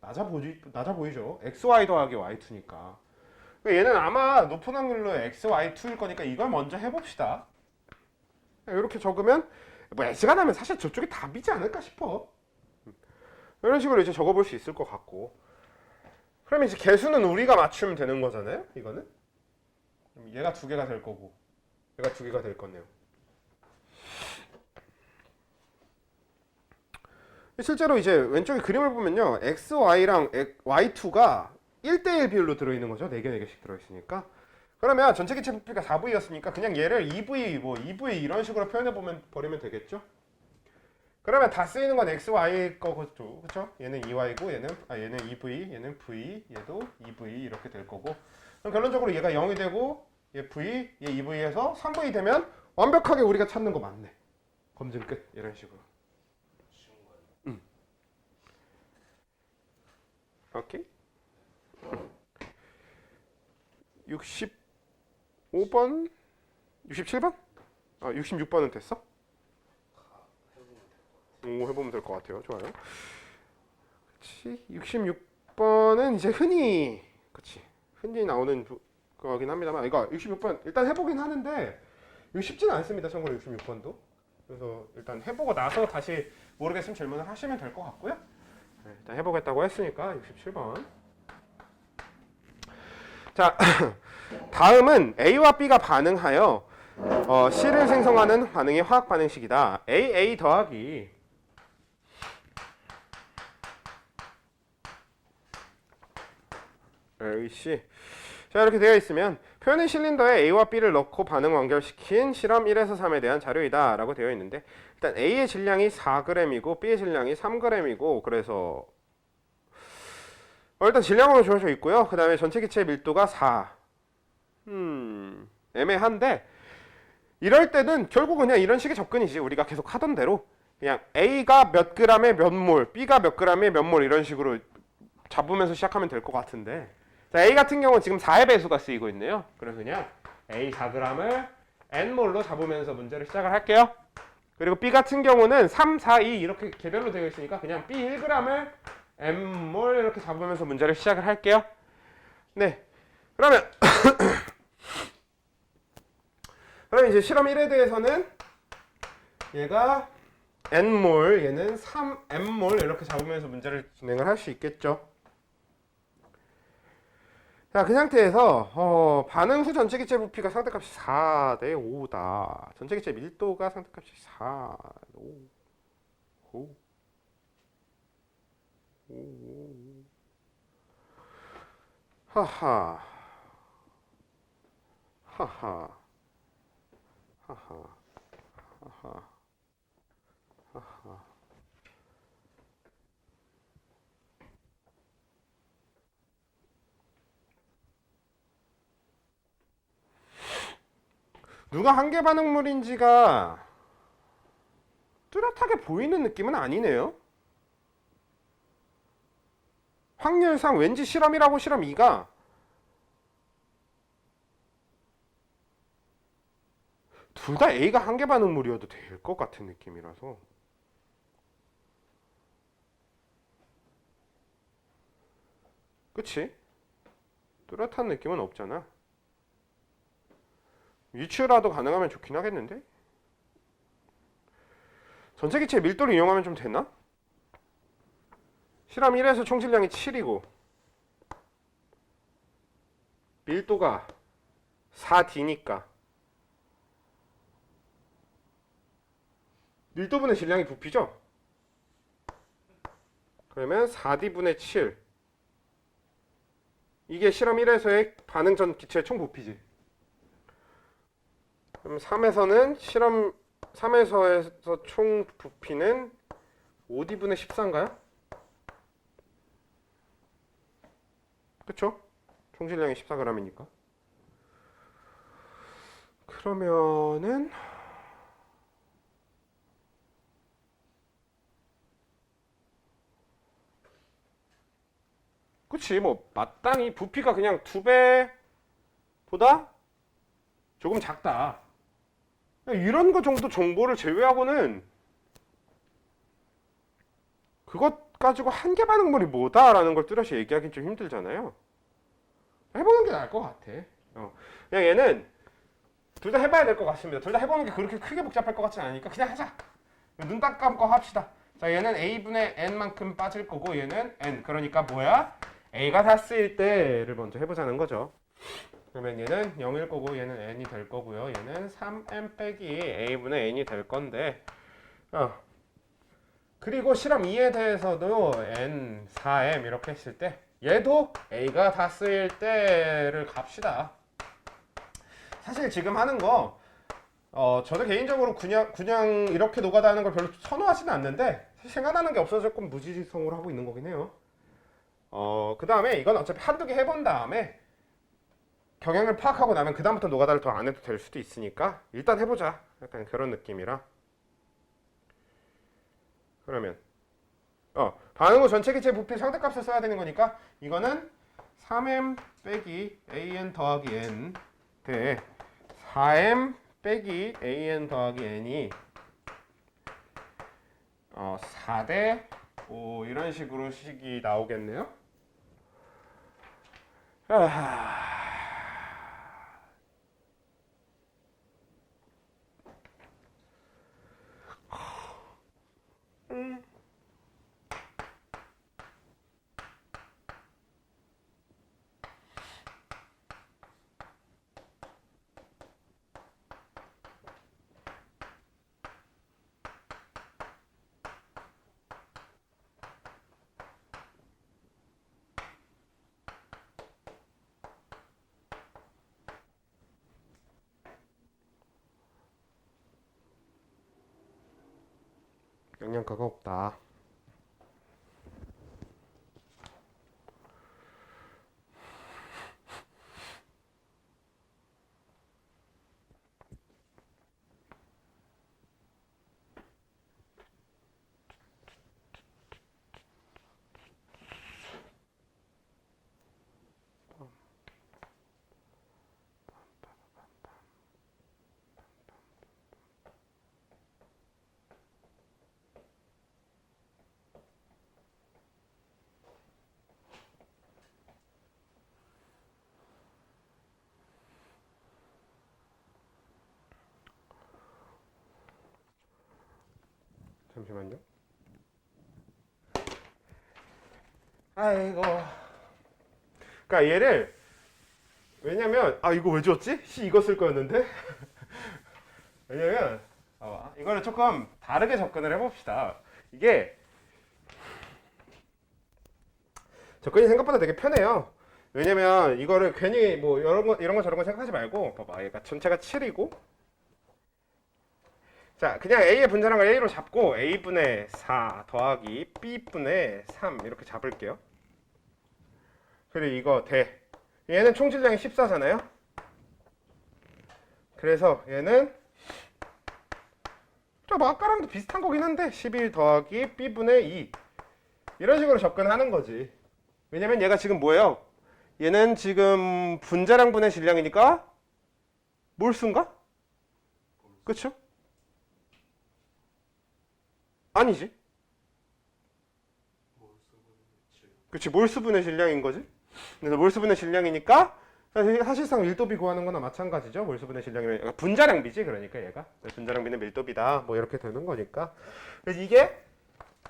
낮아 보이죠? xy 더하기 y2니까 얘는 아마 높은 확률로 xy2일 거니까 이걸 먼저 해봅시다. 이렇게 적으면 애시간하면 사실 저쪽이 답이지 않을까 싶어. 이런 식으로 이제 적어볼 수 있을 것 같고 그러면 이제 개수는 우리가 맞추면 되는 거잖아요. 이거는 얘가 두 개가 될 거고 얘가 두 개가 될 거네요. 실제로 이제 왼쪽에 그림을 보면요 xy랑 y2가 1대1 비율로 들어있는 거죠. 4개 4개씩 들어있으니까 그러면 전체 기체 부피가 4V였으니까 그냥 얘를 2V, 2V 이런 식으로 버리면 되겠죠? 그러면 다 쓰이는 건 XY 거죠. 그쵸? 얘는 2Y고, 얘는 2V, 얘는 V, 얘도 2V 이렇게 될 거고. 그럼 결론적으로 얘가 0이 되고, 얘 V, 얘 2V에서 3V 되면 완벽하게 우리가 찾는 거 맞네. 검증 끝. 이런 식으로. 쉬운 거예요. 오케이. 65번? 67번? 66번은 됐어? 해보면 될 것 같아요. 좋아요. 그치. 66번은 이제 흔히 나오는 거긴 합니다만, 이거 66번 일단 해보긴 하는데, 이거 쉽지는 않습니다. 참고로 66번도. 그래서 일단 해보고 나서 다시 모르겠으면 질문을 하시면 될 것 같고요. 네, 일단 해보겠다고 했으니까 67번. 자, 다음은 A와 B가 반응하여 C를 생성하는 반응이 화학 반응식이다. AA 더하기 AC. 자, 이렇게 되어 있으면 표현의 실린더에 A와 B를 넣고 반응 완결시킨 실험 1에서 3에 대한 자료이다 라고 되어 있는데, 일단 A의 질량이 4g이고 B의 질량이 3g이고, 그래서 일단 질량으로 주어져 있고요. 그 다음에 전체 기체의 밀도가 4. 애매한데, 이럴 때는 결국 그냥 이런 식의 접근이지. 우리가 계속 하던 대로 그냥 A가 몇 g에 몇 몰, B가 몇 g에 몇 몰, 이런 식으로 잡으면서 시작하면 될 것 같은데, 자, A 같은 경우는 지금 4의 배수가 쓰이고 있네요. 그래서 그냥 A 4g을 N몰로 잡으면서 문제를 시작을 할게요. 그리고 B 같은 경우는 3, 4, 2 이렇게 개별로 되어 있으니까 그냥 B 1g을 N몰 이렇게 잡으면서 문제를 시작을 할게요. 네, 그러면 이제 실험 1에 대해서는 얘가 N몰, 얘는 3M몰 이렇게 잡으면서 문제를 진행을 할 수 있겠죠. 자, 그 상태에서 반응 후 전체 기체 부피가 상대값이 4대 5다. 전체 기체 밀도가 상대값이 4, 5, 5, 5. 하하. 하하. 하하. 하하. 하하. 누가 한계 반응물인지가 뚜렷하게 보이는 느낌은 아니네요. 확률상 왠지 실험 1하고 실험 2가 둘 다 A가 한계 반응물이어도 될 것 같은 느낌이라서. 그치? 뚜렷한 느낌은 없잖아. 유추라도 가능하면 좋긴 하겠는데? 전체 기체 밀도를 이용하면 좀 되나? 실험 1에서 총 질량이 7이고 밀도가 4D니까 밀도분의 질량이 부피죠? 그러면 4D분의 7, 이게 실험 1에서의 반응 전 기체의 총 부피지. 그럼 3에서는 실험 3에서에서 총 부피는 5D분의 14인가요? 그쵸? 총 질량이 14g이니까. 그러면은 그치, 뭐 마땅히 부피가 그냥 2배보다 조금 작다, 이런 거 정도 정보를 제외하고는 그것 가지고 한계 반응물이 뭐다라는 걸 뚜렷이 얘기하기는 좀 힘들잖아요. 해보는 게 나을 것 같아. 그냥 얘는 둘 다 해봐야 될 것 같습니다. 둘 다 해보는 게 그렇게 크게 복잡할 것 같진 않으니까 그냥 하자. 눈 딱 감고 합시다. 자, 얘는 A분의 N만큼 빠질 거고 얘는 N. 그러니까 뭐야? A가 다 쓰일 때를 먼저 해보자는 거죠. 그러면 얘는 0일 거고 얘는 N이 될 거고요. 얘는 3M 빼기 A분의 N이 될 건데, 그리고 실험 2에 대해서도 N, 4M 이렇게 했을 때 얘도 A가 다 쓰일 때를 갑시다. 사실 지금 하는 거 저도 개인적으로 그냥 이렇게 노가다 하는 걸 별로 선호하지는 않는데, 사실 생각나는 게 없어서 조금 무지성으로 하고 있는 거긴 해요. 그 다음에 이건 어차피 한두 개 해본 다음에 경향을 파악하고 나면 그 다음부터 노가다를 더 안 해도 될 수도 있으니까 일단 해보자, 약간 그런 느낌이라. 그러면 반응 후 전체 기체 부피 상대값을 써야 되는 거니까 이거는 3m 빼기 an 더하기 n 대 4m 빼기 an 더하기 n이 4대 5 이런 식으로 식이 나오겠네요. 영양가가 없다. 잠시만요. 아이고. 그러니까 얘를 왜냐면 이거 왜 줬지? 이거 쓸 거였는데. 왜냐면 이거를 조금 다르게 접근을 해봅시다. 이게 접근이 생각보다 되게 편해요. 왜냐면 이거를 괜히 뭐 이런 거 저런 거 생각하지 말고 봐봐. 얘가 전체가 7이고 자, 그냥 A의 분자량을 A로 잡고 A분의 4 더하기 B분의 3 이렇게 잡을게요. 그리고 이거 대. 얘는 총질량이 14잖아요. 그래서 얘는 좀 아까랑도 비슷한 거긴 한데 11 더하기 B분의 2 이런 식으로 접근하는 거지. 왜냐면 얘가 지금 뭐예요? 얘는 지금 분자량분의 질량이니까 몰수인가? 그쵸? 아니지. 그치, 몰수분의 질량인 거지. 그래서 몰수분의 질량이니까 사실상 밀도비 구하는 거나 마찬가지죠. 몰수분의 질량이면 분자량비지. 그러니까 얘가 분자량비는 밀도비다 뭐 이렇게 되는 거니까. 그래서 이게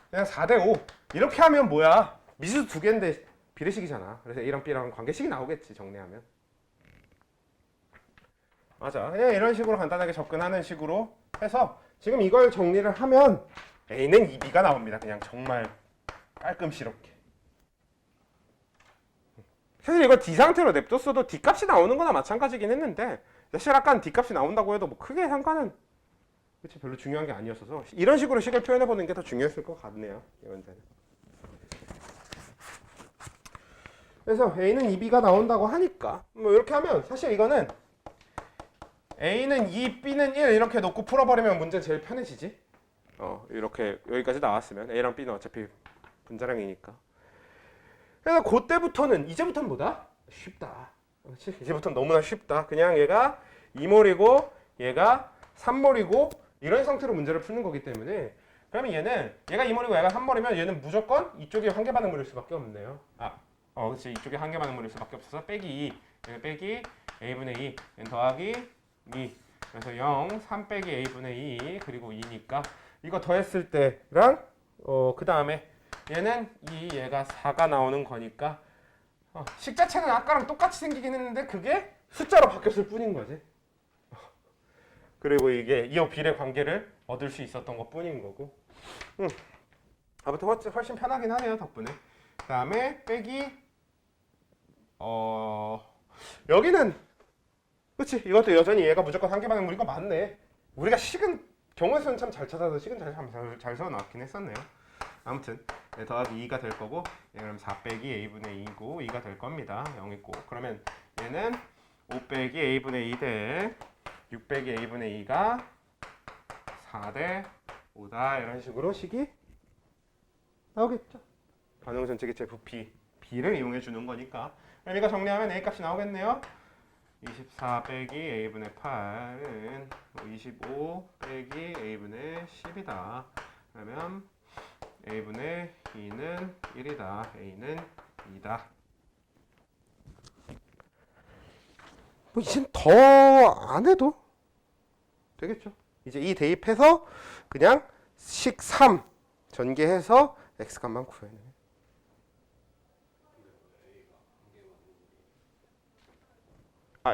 그냥 4대5 이렇게 하면 뭐야, 미지수 두 개인데 비례식이잖아. 그래서 A랑 B랑 관계식이 나오겠지, 정리하면. 맞아. 그냥 이런 식으로 간단하게 접근하는 식으로 해서 지금 이걸 정리를 하면 A는 2B가 나옵니다. 그냥 정말 깔끔스럽게. 사실 이거 D 상태로 냅뒀어도 D 값이 나오는 거나 마찬가지긴 했는데 사실 아까 D 값이 나온다고 해도 뭐 크게 상관은 그치, 별로 중요한 게 아니었어서 이런 식으로 식을 표현해 보는 게 더 중요했을 것 같네요. 이 문제는. 그래서 A는 2B가 나온다고 하니까 뭐 이렇게 하면 사실 이거는 A는 2, B는 1 이렇게 놓고 풀어버리면 문제 제일 편해지지. 이렇게 여기까지 나왔으면 A랑 B는 어차피 분자량이니까. 그래서 그때부터는 이제부터는 뭐다? 쉽다. 그렇지? 이제부터는 너무나 쉽다. 그냥 얘가 2몰이고 얘가 3몰이고 이런 상태로 문제를 푸는 거기 때문에 그러면 얘가 2몰이고 얘가 3몰이면 얘는 무조건 이쪽이 한계 반응물일 수밖에 없네요. 그렇지. 이쪽이 한계 반응물일 수밖에 없어서 빼기 2 얘는 빼기 A분의 2 얘는 더하기 2 그래서 0 3 빼기 A분의 2 그리고 2니까 이거 더했을 때랑 그 다음에 얘는 2 얘가 4가 나오는 거니까 식 자체는 아까랑 똑같이 생기긴 했는데 그게 숫자로 바뀌었을 뿐인 거지. 그리고 이게 이 비례 관계를 얻을 수 있었던 것 뿐인 거고. 아무튼 훨씬 편하긴 하네요, 덕분에. 그 다음에 빼기 여기는 그치, 이것도 여전히 얘가 무조건 한계 반응물인 거 맞네. 우리가 식은 경우의 수는 참 잘 찾아서 식은 잘 세워놨긴 했었네요. 아무튼 더하기 2가 될 거고 얘는 4 빼기 A분의 2고 2가 될 겁니다. 0 있고 그러면 얘는 5 빼기 A분의 2 대 6 빼기 A분의 2가 4대 5다 이런 식으로 식이 나오겠죠. 반응 전체 기체 부피 B를 이용해 주는 거니까 그럼 이거 정리하면 A 값이 나오겠네요. 24 빼기 A분의 8은 25 빼기 A분의 10이다. 그러면 A분의 2는 1이다. A는 2다. 뭐 이젠 더 안 해도 되겠죠. 이제 이 대입해서 그냥 식 3 전개해서 X값만 구해내.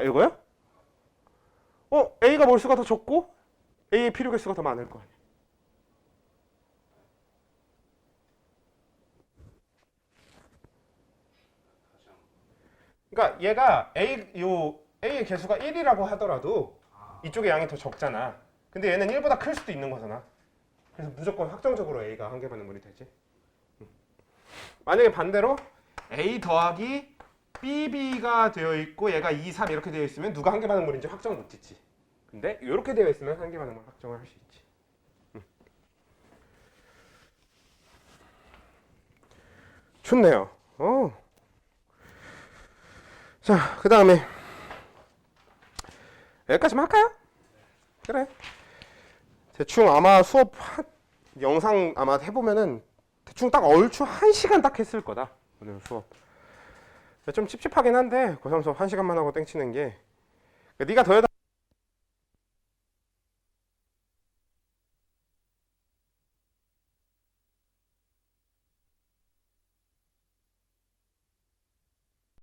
이거요? A가 몰수가 더 적고 A의 필요 개수가 더 많을 거 아니야. 그러니까 얘가 A의 개수가 1이라고 하더라도 이쪽의 양이 더 적잖아. 근데 얘는 1보다 클 수도 있는 거잖아. 그래서 무조건 확정적으로 A가 한계 반응물이 되지. 만약에 반대로 A 더하기 BB가 되어 있고 얘가 2, 3 이렇게 되어 있으면 누가 한계 반응물인지 확정을 못 짓지. 근데 이렇게 되어 있으면 한계 반응물 확정을 할 수 있지. 좋네요. 자, 그 다음에 여기까지만 할까요? 그래. 대충 아마 수업 영상 아마 해보면은 대충 딱 얼추 1시간 딱 했을 거다. 오늘 수업. 좀 찝찝하긴 한데 고3 수업 1시간만 하고 땡치는 게 네가 더 해다